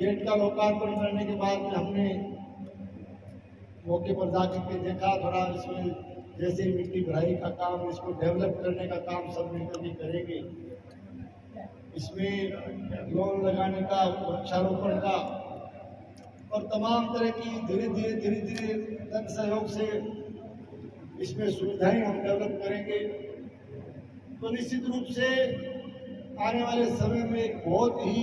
Speaker 6: गेट का लोकार्पण करने के बाद में हमने मौके पर जाकर के देखा, थोड़ा इसमें जैसे मिट्टी भराई का काम, इसको डेवलप करने का काम सब मिलकर के करेंगे। इसमें लॉन लगाने का, वृक्षारोपण का और तमाम तरह की धीरे धीरे जन सहयोग से इसमें सुविधाएं हम डेवलप करेंगे तो निश्चित रूप से आने वाले समय में एक बहुत ही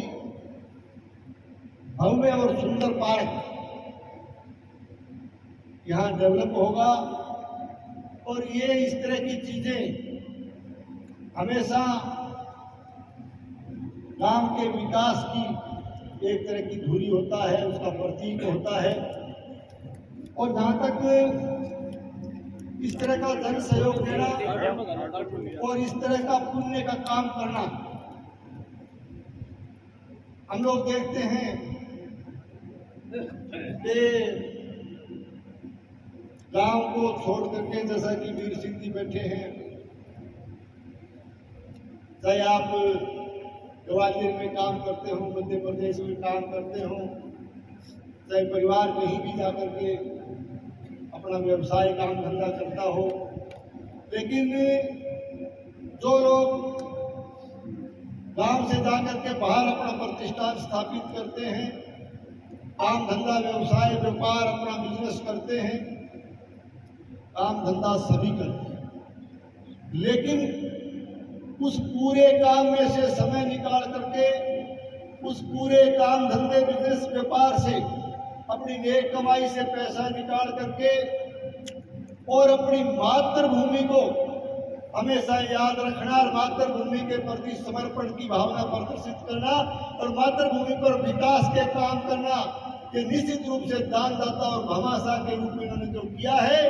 Speaker 6: भव्य और सुंदर पार्क यहाँ डेवलप होगा। और ये इस तरह की चीजें हमेशा गांव के विकास की एक तरह की धुरी होता है, उसका प्रतीक होता है। और जहां तक इस तरह का जन सहयोग देना और इस तरह का पुण्य का काम करना, हम लोग देखते हैं कि गांव को छोड़ करके, जैसा कि वीर सिंह जी बैठे हैं, चाहे आप ग्वालियर में काम करते हो, मध्य प्रदेश में काम करते हो, चाहे परिवार कहीं भी जाकर के अपना व्यवसाय काम धंधा करता हो, लेकिन जो लोग गांव से जाकर के बाहर अपना प्रतिष्ठान स्थापित करते हैं, काम धंधा व्यवसाय व्यापार अपना बिजनेस करते हैं, काम धंधा सभी करते हैं, लेकिन उस पूरे काम में से समय निकाल करके, उस पूरे काम धंधे बिजनेस व्यापार से अपनी नेक कमाई से पैसा निकाल करके और अपनी मातृभूमि को हमेशा याद रखना और मातृभूमि के प्रति समर्पण की भावना प्रदर्शित करना और मातृभूमि पर विकास के काम करना, ये निश्चित रूप से दानदाता और भामाशाह के रूप में इन्होंने जो किया है,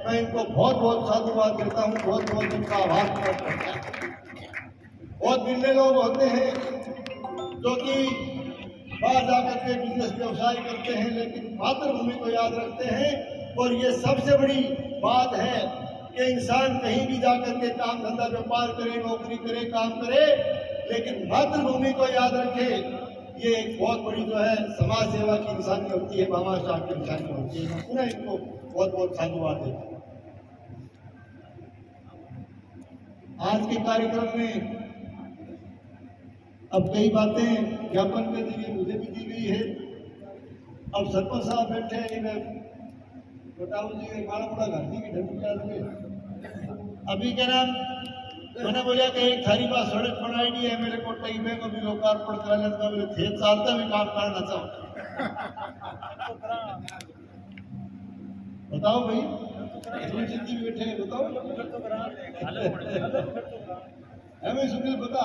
Speaker 6: मैं इनको बहुत बहुत साधुवाद देता हूँ, बहुत बहुत इनका आभार प्रकट करता हूँ। बहुत मिलने लोग होते हैं जो कि बाहर जाकर के बिजनेस व्यवसाय करते हैं, लेकिन मातृभूमि को याद रखते हैं। और ये सबसे बड़ी बात है कि इंसान कहीं भी जाकर के काम धंधा व्यापार करे, नौकरी करे, काम करे, लेकिन मातृभूमि को याद रखे। ये एक बहुत बड़ी जो है समाज सेवा की निशानी होती है, भामाशाह की निशानी होती है। पुनः इनको बहुत बहुत साधुवाद देता हूं। आज के कार्यक्रम में अब कई बातें ज्ञापन के जरिए मुझे भी दी गई है। अब सरपंच साहब बैठे हैं, मैं बताऊं जी माड़ा मोड़ा गांधी की ढंग अभी क्या नाम मैंने बोला कि एक थारी बात सड़क बनाई नहीं है, मेरे को टई में को भी लोकार्पण करा लेता, मेरे थे सालता भी काम करना चाहूँ। बताओ भाई, जितनी भी बैठे हैं बताओ, हमें सुनील बता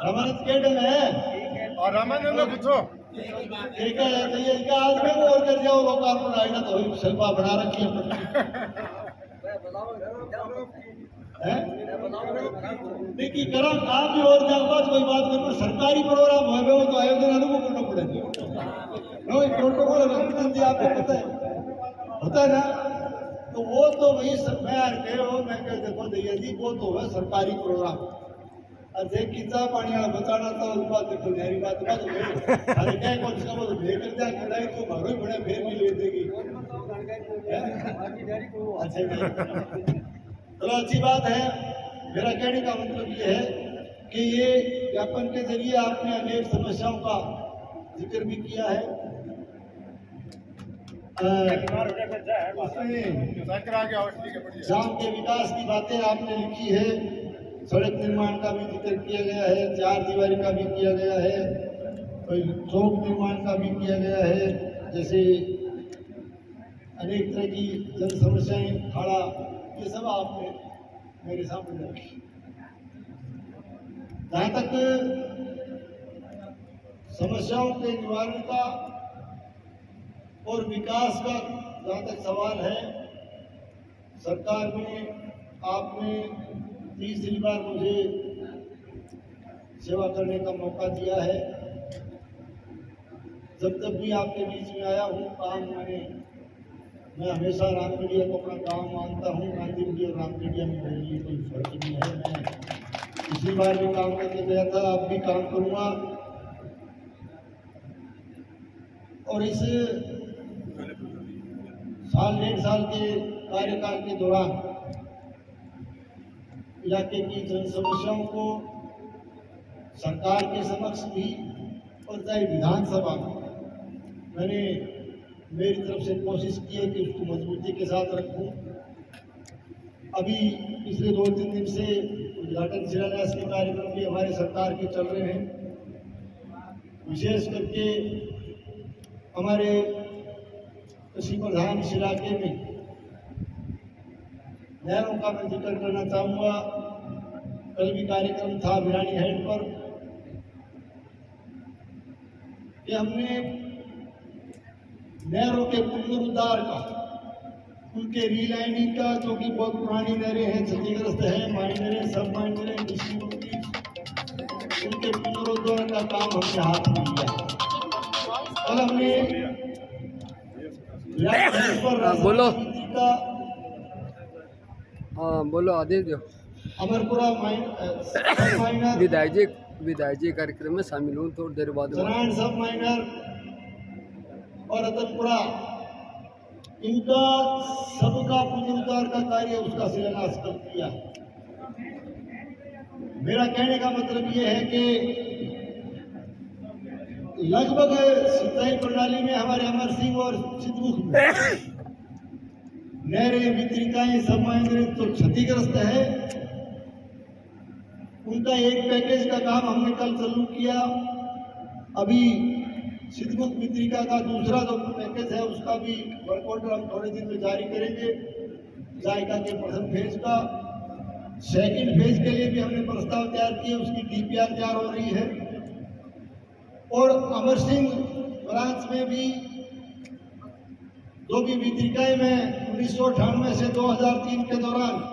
Speaker 6: रामानंद के ढंग है और रामानंद ने पूछो ठीक है, इनका आज में और कर जाओ लोकार्पण आएगा तो शिल्पा बना रखी है देखिए करो काम भी और जाऊंगा तो कोई बात नहीं, पर सरकारी प्रोग्राम है वो तो आयोजन अनुभव करना पड़ेगा। प्रोटोकॉल आपको पता है होता है ना, तो वो तो वही मैं देखो दैया जी वो तो है सरकारी प्रोग्राम। अरे कितना पानी वाला बचाना था उस बात देखो नहरी बात अरे क्या कौन सा वो लेकर जा खिलाई तो मारो ही बड़े फिर भी ले देगी। अच्छा चलो अच्छी बात है। मेरा कहने का मतलब ये है कि ये ज्ञापन के जरिए आपने अनेक समस्याओं का जिक्र भी किया है। गांव के विकास की बातें आपने लिखी है, सड़क निर्माण का भी जिक्र किया गया है, चार दीवारी का भी किया गया है, चौक निर्माण का भी किया गया है, जैसे अनेक तरह की जन समस्याएं खाड़ा, ये सब आपने मेरे सामने रखी। जहाँ तक समस्याओं के निवारण का और विकास का जहाँ तक सवाल है, सरकार में आपने तीसरी बार मुझे सेवा करने का मौका दिया है। जब भी आपके बीच में आया हूँ काम मैं हमेशा रामगढ़िया को अपना गांव मानता हूँ। गांधी और रामगढ़िया में मेरे लिए कोई फर्क नहीं है। मैं पिछली बार भी काम करके गया था, अब भी काम करूँगा। और इस साल डेढ़ साल के कार्यकाल के दौरान इलाके की जन समस्याओं को सरकार के समक्ष भी और चाहे विधानसभा में मैंने मेरी तरफ से कोशिश की है कि उसको मजबूती के साथ रखूं। अभी पिछले 2-3 दिन से उद्घाटन शिलान्यास के कार्यक्रम भी हमारे सरकार के चल रहे हैं। विशेष करके हमारे कृषि प्रधान इस इलाके में नहरों का मैं जिक्र करना चाहूँगा। कल भी कार्यक्रम था भिरानी हेड पर कि हमने नहरों के पुनरुद्धार का, उनके रीलाइनिंग का, जो कि बहुत पुरानी नहरें हैं, क्षतिग्रस्त है, माइनरें, सब माइनरें, उनके पुनरुद्धार का काम हमने हाथ में लिया। कल हमने
Speaker 2: बोलो हाँ बोलो आदेश दो।
Speaker 6: अमरपुरा माइनर
Speaker 2: विधायक जी कार्यक्रम में शामिल हूँ थोड़ी देर बाद।
Speaker 6: सरायण सब माइनर और रतनपुरा, इनका सबका पुनरुद्धार का कार्य उसका शिलान्यास कर दिया। मेरा कहने का मतलब ये है कि लगभग सिंचाई प्रणाली में हमारे अमर सिंह और सिद्धमुख में नहरें, वितरिकाएं, सब माइनरें तो क्षतिग्रस्त है। उनका एक पैकेज का काम हमने कल चालू किया। अभी सिद्धमुख वितरिका का दूसरा जो पैकेज है उसका भी वर्क ऑर्डर हम थोड़े दिन में जारी करेंगे। जायका के प्रथम फेज का, सेकंड फेज के लिए भी हमने प्रस्ताव तैयार किए, उसकी डीपीआर तैयार हो रही है। और अमर सिंह ब्रांच में भी जो भी वितरिकाएं में 1998 से 2003 के दौरान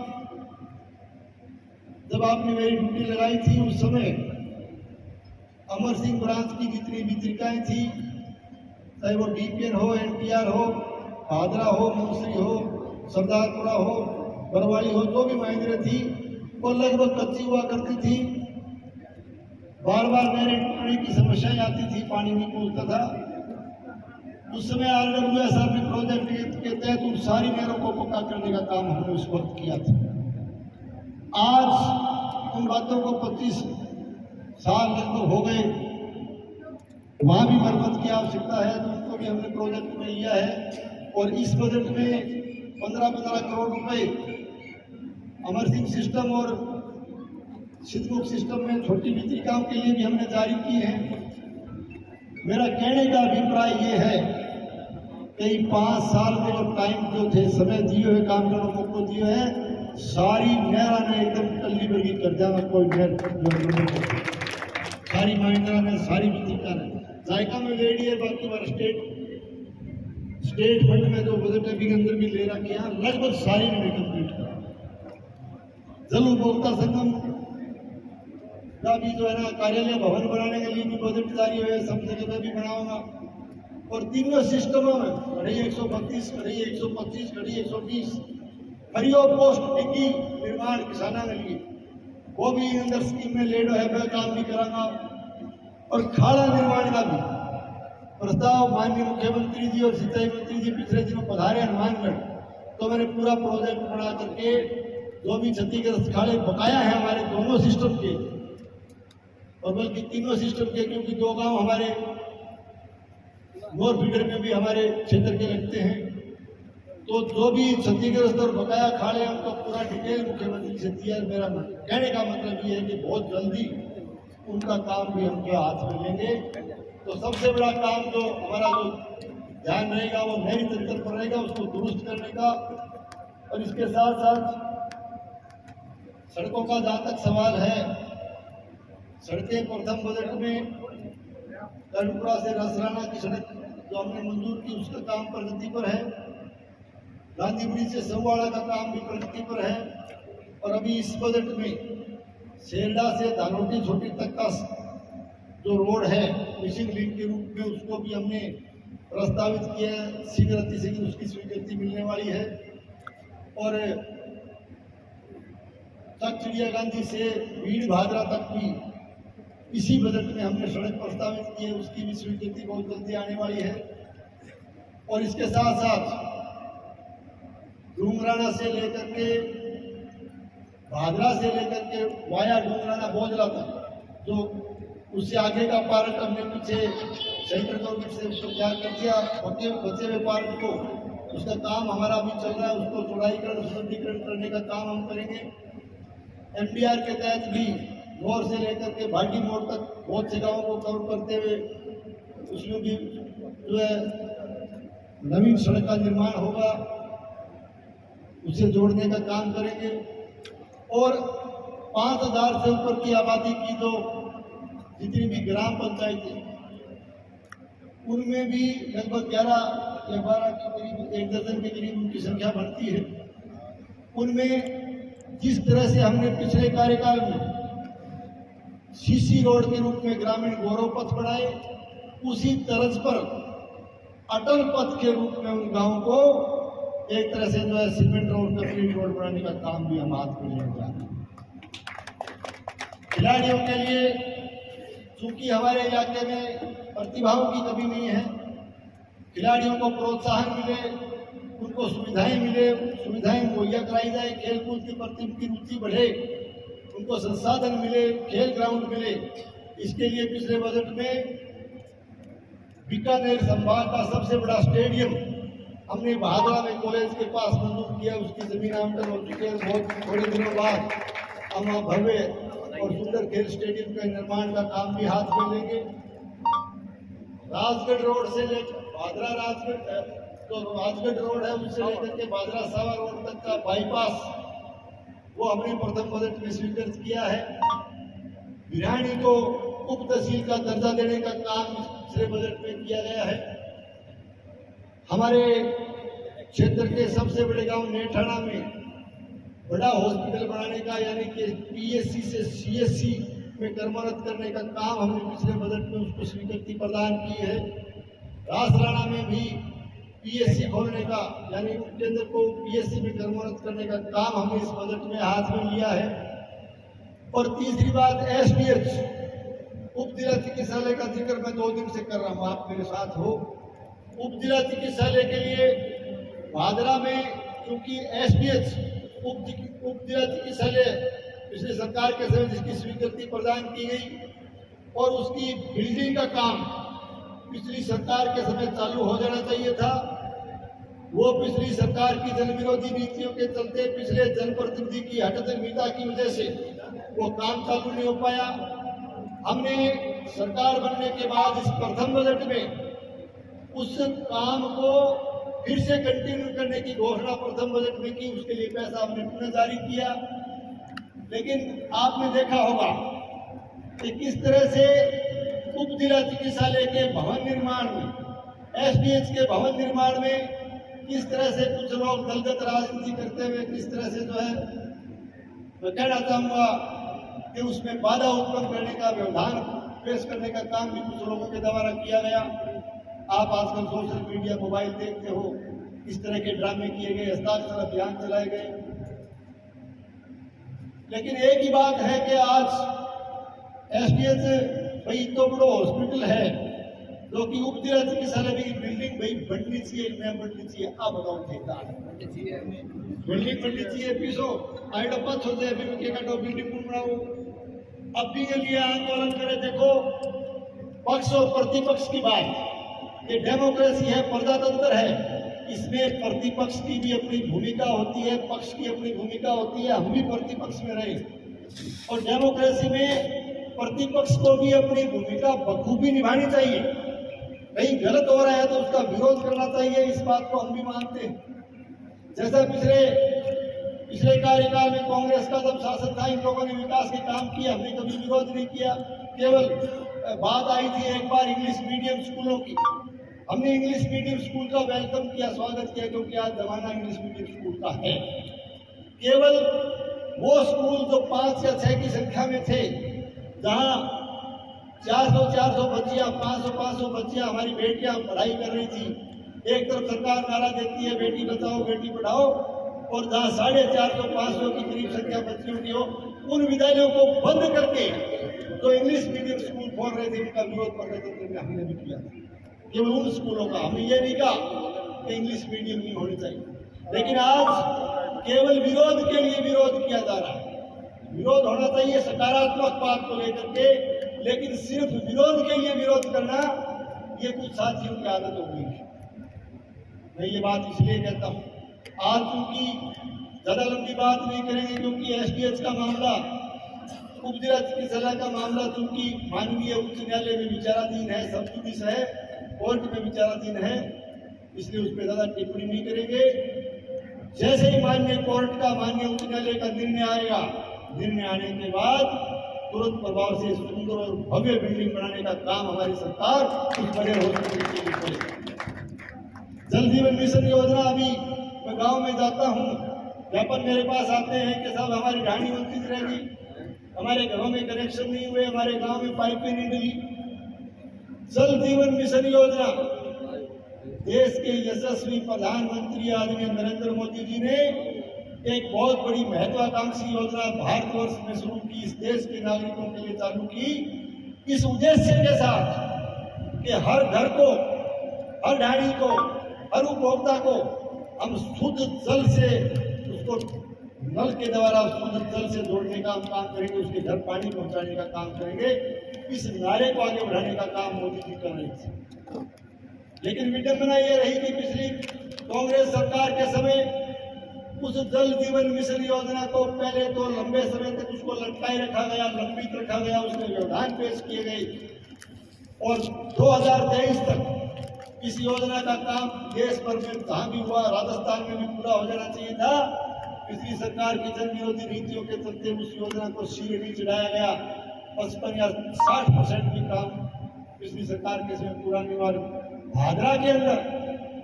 Speaker 6: जब आपने मेरी ड्यूटी लगाई थी, उस समय अमर सिंह ब्रांच की जितनी वितरिकाएं थी, चाहे वो डीपीएन हो, एनटीआर हो, भादरा हो, मुंसरी हो, सरदारपुरा हो, बरवाली हो, जो भी माइनरें थी वो लगभग कच्ची हुआ करती थी। बार बार नहरें टूटने की समस्याएं आती थी, पानी नहीं पहुंचता था। उस समय RWSR ने प्रोजेक्ट के तहत उन सारी नहरों को पक्का करने का काम हमने उस वक्त किया था। आज उन बातों को 25 साल लगभग हो गए, वहाँ भी मरम्मत की आवश्यकता है, तो उनको भी हमने प्रोजेक्ट में लिया है। और इस बजट में 15-15 करोड़ रुपए अमर सिंह सिस्टम और सिद्धमुख सिस्टम में छोटी वितरिकाओं के लिए भी हमने जारी की है। मेरा कहने का अभिप्राय ये है कि 5 साल के जो टाइम जो थे, समय दिए हुए काम लोगों को दिए हैं, सारी नहरा ने एकदम टल्ली बर्गी कर दिया। कोई नहर सारी माइनरा ने, सारी वितरिका ने, जायका में रेडी है, बाकी बार स्टेट फंड में जो बजट अभी अंदर भी ले रखे हैं, लगभग सारी मैंने कंप्लीट कर। जल उपभोक्ता संगम का भी जो है ना, कार्यालय भवन बनाने के लिए भी बजट जारी हुए, सब जगह भी बनाऊंगा। और तीनों सिस्टमों में घड़ी 132, घड़ी 125, घड़ी 120 हरियो पोस्ट डिग्गी निर्माण किसाना के लिए वो भी अंदर स्कीम में लेडो है, वह काम भी करांगा। और खाड़ा निर्माण का भी प्रस्ताव माननीय मुख्यमंत्री जी और सिंचाई मंत्री जी पिछले दिनों पधारे हनुमानगढ़, तो मैंने पूरा प्रोजेक्ट बना करके जो भी क्षतिग्रस्त खाड़े बकाया है हमारे दोनों सिस्टम के, और बल्कि तीनों सिस्टम के, क्योंकि 2 गांव हमारे मोर फीडर में भी हमारे क्षेत्र के लगते हैं, तो जो भी क्षतिग्रस्त और बकाया खाड़े हैं उनका पूरा डिटेल मुख्यमंत्री से दिया। मेरा कहने का मतलब ये है कि बहुत जल्दी उनका काम भी हम जो हाथ में लेंगे। तो सबसे बड़ा काम जो हमारा जो ध्यान रहेगा वो नहरी तंत्र पर रहेगा, उसको दुरुस्त करने का। और इसके साथ साथ सड़कों का जहाँ तक सवाल है, सड़कें प्रथम बजट में कर्णपुरा से रसराना की सड़क जो हमने मंजूर की उसका काम प्रगति पर है। गांधी ब्रिज से सवाड़ा का काम भी प्रगति पर है। और अभी इस बजट में सेल्डा से धानोटी छोटी तक का जो रोड है मिसिंग लिंक के रूप में, उसको भी हमने प्रस्तावित किया है। शीघ्र अतिशीघ्र उसकी स्वीकृति मिलने वाली है। और तक चिड़िया गांधी से भीड़ भादरा तक भी इसी बजट में हमने सड़क प्रस्तावित की है, उसकी भी स्वीकृति बहुत जल्दी आने वाली है। और इसके साथ साथ डूंगराना से लेकर के भादरा से लेकर के वाया डूंगराना बोझला तक जो उससे आगे का पार्ट हमने पीछे सेंट्रल गवर्नमेंट से उसको तैयार कर दिया, बचे हुए पार्ट को उसका काम हमारा भी चल रहा है, उसको चौड़ाईकरण सुदृढ़ीकरण करने का काम हम करेंगे। MDR के तहत भी नौर से लेकर के भाटी मोड़ तक बहुत से गाँवों को कवर करते हुए उसमें भी जो है नवीन सड़क का निर्माण होगा, उसे जोड़ने का काम करेंगे। और 5000 से ऊपर की आबादी की जो जितनी भी ग्राम पंचायतें, उनमें भी लगभग 11 या 12 के करीब, 1 दर्जन के करीब उनकी संख्या बढ़ती है। उनमें जिस तरह से हमने पिछले कार्यकाल में CC रोड के रूप में ग्रामीण गौरव पथ बढ़ाए, उसी तर्ज पर अटल पथ के रूप में उन गांवों को एक तरह से जो है सीमेंट रोड, कंक्रीट रोड बनाने का काम भी हम हाथ में लेकर जा रहे हैं। खिलाड़ियों के लिए चूंकि हमारे इलाके में प्रतिभाओं की कमी नहीं है, खिलाड़ियों को प्रोत्साहन मिले, उनको सुविधाएं मिले, सुविधाएं मुहैया कराई जाए, खेलकूद के प्रति उनकी रुचि बढ़े, उनको संसाधन मिले, खेल ग्राउंड मिले। इसके लिए पिछले बजट में बीकानेर संभाग का सबसे बड़ा स्टेडियम हमने भादरा में कॉलेज के पास मंजूर किया, उसकी जमीन आवंटन हो चुकी है। बहुत थोड़े दिनों बाद हम भव्य और सुंदर खेल स्टेडियम का निर्माण का काम भी हाथ में लेंगे। राजगढ़ रोड से लेकर भादरा राजगढ़ रोड है, उससे लेकर के भादरा सावा रोड तक का बाईपास वो हमने प्रथम बजट में स्वीकृत किया है। बिरानी को उप तहसील का दर्जा देने का काम पिछले बजट में किया गया है। हमारे क्षेत्र के सबसे बड़े गांव नेठाना में बड़ा हॉस्पिटल बनाने का, यानी कि PSC से CSC में कर्मरत करने का काम हमने पिछले बजट में उसको स्वीकृति प्रदान की है। रासराणा में भी PSC खोलने का, यानी केंद्र को PSC में कर्मरत करने का काम हमने इस बजट में हाथ में लिया है। और तीसरी बात, SDH उप जिला चिकित्सालय का जिक्र मैं 2 दिन से कर रहा हूँ, आप मेरे साथ हो। उप जिला चिकित्सालय के लिए भादरा में क्योंकि SDH उप जिला चिकित्सालय पिछले सरकार के समय जिसकी स्वीकृति प्रदान की गई और उसकी बिल्डिंग का काम पिछली सरकार के समय चालू हो जाना चाहिए था, वो पिछली सरकार की जन विरोधी नीतियों के चलते पिछले जनप्रतिनिधि की हठधर्मिता की वजह से वो काम चालू नहीं हो पाया। हमने सरकार बनने के बाद इस प्रथम बजट में उस काम को फिर से कंटिन्यू करने की घोषणा प्रथम बजट में की, उसके लिए पैसा हमने पुनः जारी किया। लेकिन आपने देखा होगा कि किस तरह से उप जिला चिकित्सालय के भवन निर्माण में, SDH के भवन निर्माण में किस तरह से कुछ लोग दलगत राजनीति करते हुए किस तरह से जो है, मैं कहना चाहूंगा कि उसमें बाधा उत्पन्न करने का व्यवधान पेश करने का काम भी कुछ लोगों के द्वारा किया गया। आप आजकल सोशल मीडिया, मोबाइल देखते हो, इस तरह के ड्रामे किए गए, हस्ताक्षर अभियान चलाए गए। लेकिन एक ही बात है कि आज SDH भाई तो बड़ो हॉस्पिटल है, जो कि उप जिला चिकित्सालय की बिल्डिंग भाई बननी चाहिए, नया बननी चाहिए। अब बताओ बिल्डिंग बननी चाहिए, पीछो आई डब्बा छोड़ दे, बिल्डिंग बनाओ। अब भी के लिए आंदोलन करे। देखो, पक्ष और प्रतिपक्ष की बात, ये डेमोक्रेसी है, प्रजातंत्र है, इसमें प्रतिपक्ष की भी अपनी भूमिका होती है, पक्ष की अपनी भूमिका होती है। हम भी प्रतिपक्ष में रहे और डेमोक्रेसी में प्रतिपक्ष को भी अपनी भूमिका बखूबी निभानी चाहिए। कहीं गलत हो रहा है तो उसका विरोध करना चाहिए, इस बात को हम भी मानते हैं। जैसा पिछले कार्यकाल में कांग्रेस का जब शासन था, इन लोगों ने विकास के काम किया, हमने कभी विरोध नहीं किया। केवल बात आई थी एक बार इंग्लिश मीडियम स्कूलों की, हमने इंग्लिश मीडियम स्कूल का वेलकम किया, स्वागत किया, क्योंकि आज जमाना इंग्लिश मीडियम स्कूल का है। केवल वो स्कूल जो 5 या 6 की संख्या में थे, जहाँ 400 बच्चियां, 500 बच्चियां हमारी बेटियां पढ़ाई कर रही थी। एक तरफ सरकार नारा देती है बेटी बचाओ बेटी पढ़ाओ, और जहाँ 450-500 की करीब संख्या बच्चियों की हो, उन विद्यालयों को बंद करके जो इंग्लिश मीडियम स्कूल खोल रहे थे, उनका विरोध प्रदर्शन में हमने भी किया। केवल उन स्कूलों का, हमने ये नहीं कहा कि इंग्लिश मीडियम नहीं होनी चाहिए, लेकिन आज केवल विरोध के लिए विरोध किया जा रहा है। विरोध होना चाहिए सकारात्मक बात को लेकर के,
Speaker 7: लेकिन सिर्फ विरोध के लिए विरोध करना ये कुछ साथियों की आदत हो गई है। मैं ये बात इसलिए कहता हूँ, आज चूंकि ज्यादा लंबी बात नहीं करेंगे क्योंकि एसडीएच का मामला, उप जिला चिकित्सालय का मामला चूंकि माननीय उच्च न्यायालय में विचाराधीन है, सब जुडिस है, कोर्ट में विचाराधीन है, इसलिए उस पर ज्यादा टिप्पणी नहीं करेंगे। जैसे ही माननीय कोर्ट का, माननीय उच्च न्यायालय का निर्णय आएगा, निर्णय आने के बाद तुरंत प्रभाव से सुंदर और भव्य बिल्डिंग बनाने का काम हमारी सरकार उस बड़े हॉस्पिटल के लिए करेगी। जल जीवन मिशन योजना, अभी मैं गांव में जाता हूं, ज्ञापन मेरे पास आते हैं कि साहब हमारी ढाणी वंचित रहेगी, हमारे घरों में कनेक्शन नहीं हुए, हमारे गांव में पाइपें नहीं डली। जल जीवन मिशन योजना देश के यशस्वी प्रधानमंत्री आदरणीय नरेंद्र मोदी जी ने एक बहुत बड़ी महत्वाकांक्षी योजना भारतवर्ष में शुरू की, इस देश के नागरिकों के लिए चालू की, इस उद्देश्य के साथ कि हर घर को, हर ढाणी को, हर उपभोक्ता को हम शुद्ध जल से, उसको नल के द्वारा शुद्ध जल से जोड़ने का हम काम करेंगे, उसके घर पानी पहुंचाने का काम करेंगे। इस नारे को आगे बढ़ाने का काम मोदी जी कर रहे थे। लेकिन विडंबना ये रही कि पिछली कांग्रेस सरकार के समय उस जल जीवन मिशन योजना को पहले तो लंबे समय तक उसको लटकाए रखा गया, लंबित रखा गया, उसमें व्यवधान पेश किए गए और 2023 तक इस योजना का काम देश भर में जहां भी हुआ, राजस्थान में भी पूरा हो जाना चाहिए था। पिछली सरकार की जन विरोधी नीतियों के चलते उस योजना को शीरे नहीं चढ़ाया गया। 55 या 60% भी काम पिछली सरकार के समय पूरा नहीं हुआ। भादरा के अंदर,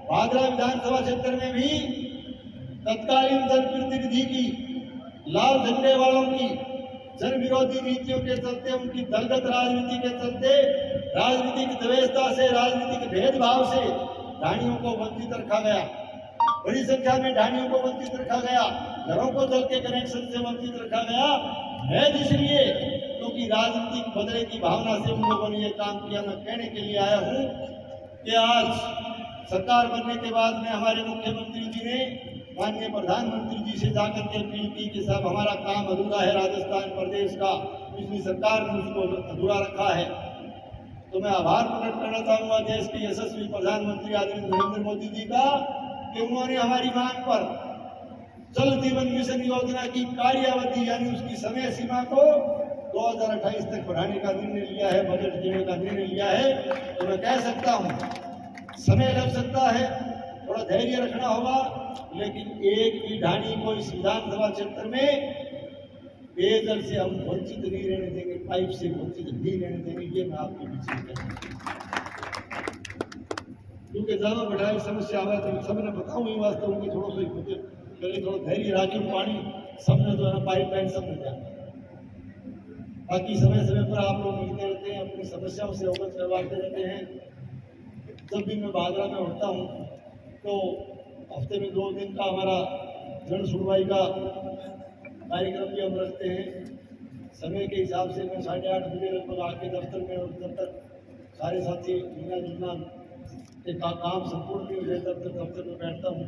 Speaker 7: भादरा विधानसभा क्षेत्र में भी तत्कालीन जनप्रतिनिधि की, लाल झंडे वालों की जन विरोधी नीतियों के चलते, उनकी दलगत राजनीति के चलते, राजनीतिक द्वेषता से, राजनीतिक भेदभाव से ढाणियों को वंचित रखा गया। बड़ी संख्या में ढाणियों को वंचित रखा गया, घरों को जल के कनेक्शन से वंचित रखा गया। है इसलिए क्योंकि राजनीतिक बदले की भावना से उन लोगों ने यह काम किया। मैं कहने के लिए आया हूँ कि आज सरकार बनने के बाद में हमारे मुख्यमंत्री जी ने माननीय प्रधानमंत्री जी से जाकर के अपील की कि साहब हमारा काम अधूरा है, राजस्थान प्रदेश का, पिछली सरकार ने उसको अधूरा रखा है। तो मैं आभार प्रकट करना चाहूंगा देश के यशस्वी प्रधानमंत्री आदरणीय नरेंद्र मोदी जी का कि उन्होंने हमारी मांग पर जल जीवन मिशन योजना की कार्यावधि यानी उसकी समय सीमा को 2028 तक बढ़ाने का निर्णय लिया है, बजट देने का निर्णय लिया है। तो मैं कह सकता हूँ समय लग सकता है, थोड़ा धैर्य रखना होगा, लेकिन एक भी ढाणी को इस विधानसभा क्षेत्र में पेयजल से हम वंचित नहीं रहने देंगे, पाइप से वंचित नहीं रहने देंगे। ये मैं आपके पीछे कहूँगा, क्योंकि ज्यादा बढ़ाई समस्या आ रहा है। सब ने बताऊँ ही वास्तव में थोड़ा सा पहले थोड़ा धैर्य राखी, पानी सबने जो है ना पाइप लाइन सब मिल जाए। बाकी समय समय पर आप लोग मिलते रहते हैं, अपनी समस्याओं से अवगत करवाते रहते हैं। जब भी मैं भादरा में होता हूँ तो हफ्ते में 2 दिन का हमारा जन सुनवाई का कार्यक्रम भी हम रखते हैं। समय के हिसाब से मैं 8:30 बजे लगभग आके दफ्तर में, और जब तक सारे साथी मिलना जुलना एक काम संपूर्ण नहीं हो जाए तब तक दफ्तर में बैठता हूँ।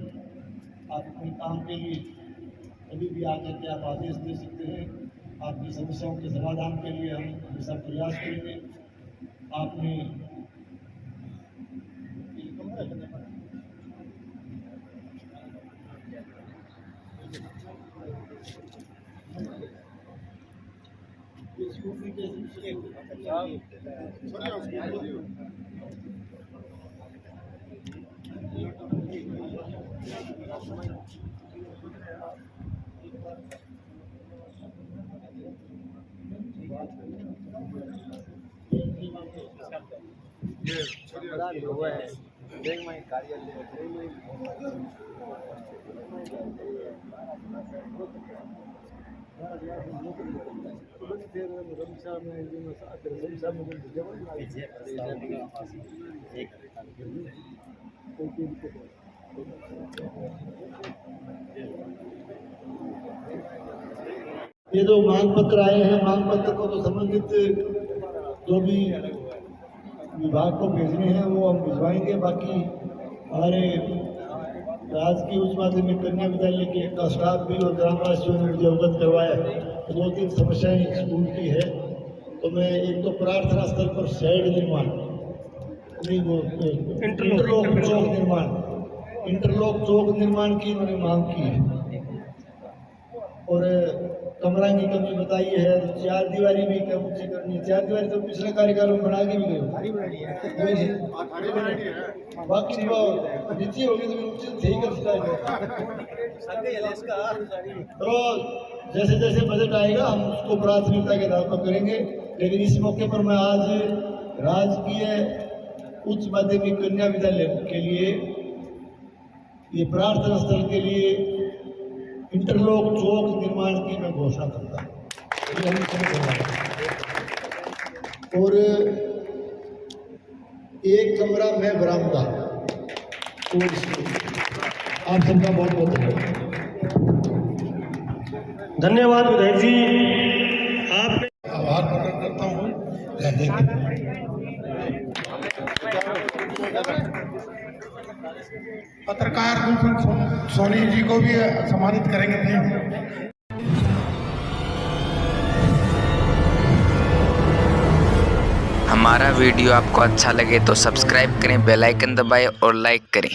Speaker 7: आप अपने काम के लिए कभी भी आकर के आप आदेश दे सकते हैं। आपकी समस्याओं के समाधान के लिए हम हमेशा प्रयास करेंगे। आपने
Speaker 3: हुआ है बैंक में कार्यालय
Speaker 7: ये जो मांग पत्र आए हैं, मांग पत्र को तो संबंधित जो भी विभाग को भेजने हैं वो हम भिजवाएंगे। बाकी हमारे राजकीय उच्च माध्यमिक कन्या विद्यालय के का स्टाफ भी और ग्रामवासियों ने मुझे अवगत करवाया है। 2-3 समस्याएं स्कूल की है, तो मैं एक तो प्रार्थना स्थल पर शेड निर्माण, नहीं वो इंटरलॉक चौक निर्माण की उन्होंने मांग की है, और कमरा की कमी बताई है, चार दीवारी भी कम से करनी है। चार दीवारी तो पिछले कार्यकाल में बना के भी गए, बाकी वो नीचे होगी तो नीचे सही कर सकता है। तो जैसे जैसे बजट आएगा हम उसको प्राथमिकता के आधार पर करेंगे। लेकिन इस मौके पर मैं आज राजकीय उच्च माध्यमिक कन्या विद्यालय के लिए ये प्रार्थना स्थल के लिए इंटरलॉक चौक निर्माण की मैं घोषणा करता हूँ। और एक कमरा में बरामदा, और आप सबका बहुत बहुत धन्यवाद।
Speaker 4: धन्यवाद विधायक जी, आपने
Speaker 6: आभार प्रकट करता हूँ।
Speaker 5: पत्रकार गुलशन सोनी जी को भी सम्मानित करेंगे।
Speaker 1: हमारा वीडियो आपको अच्छा लगे तो सब्सक्राइब करें, बेल आइकन दबाएं और लाइक करें।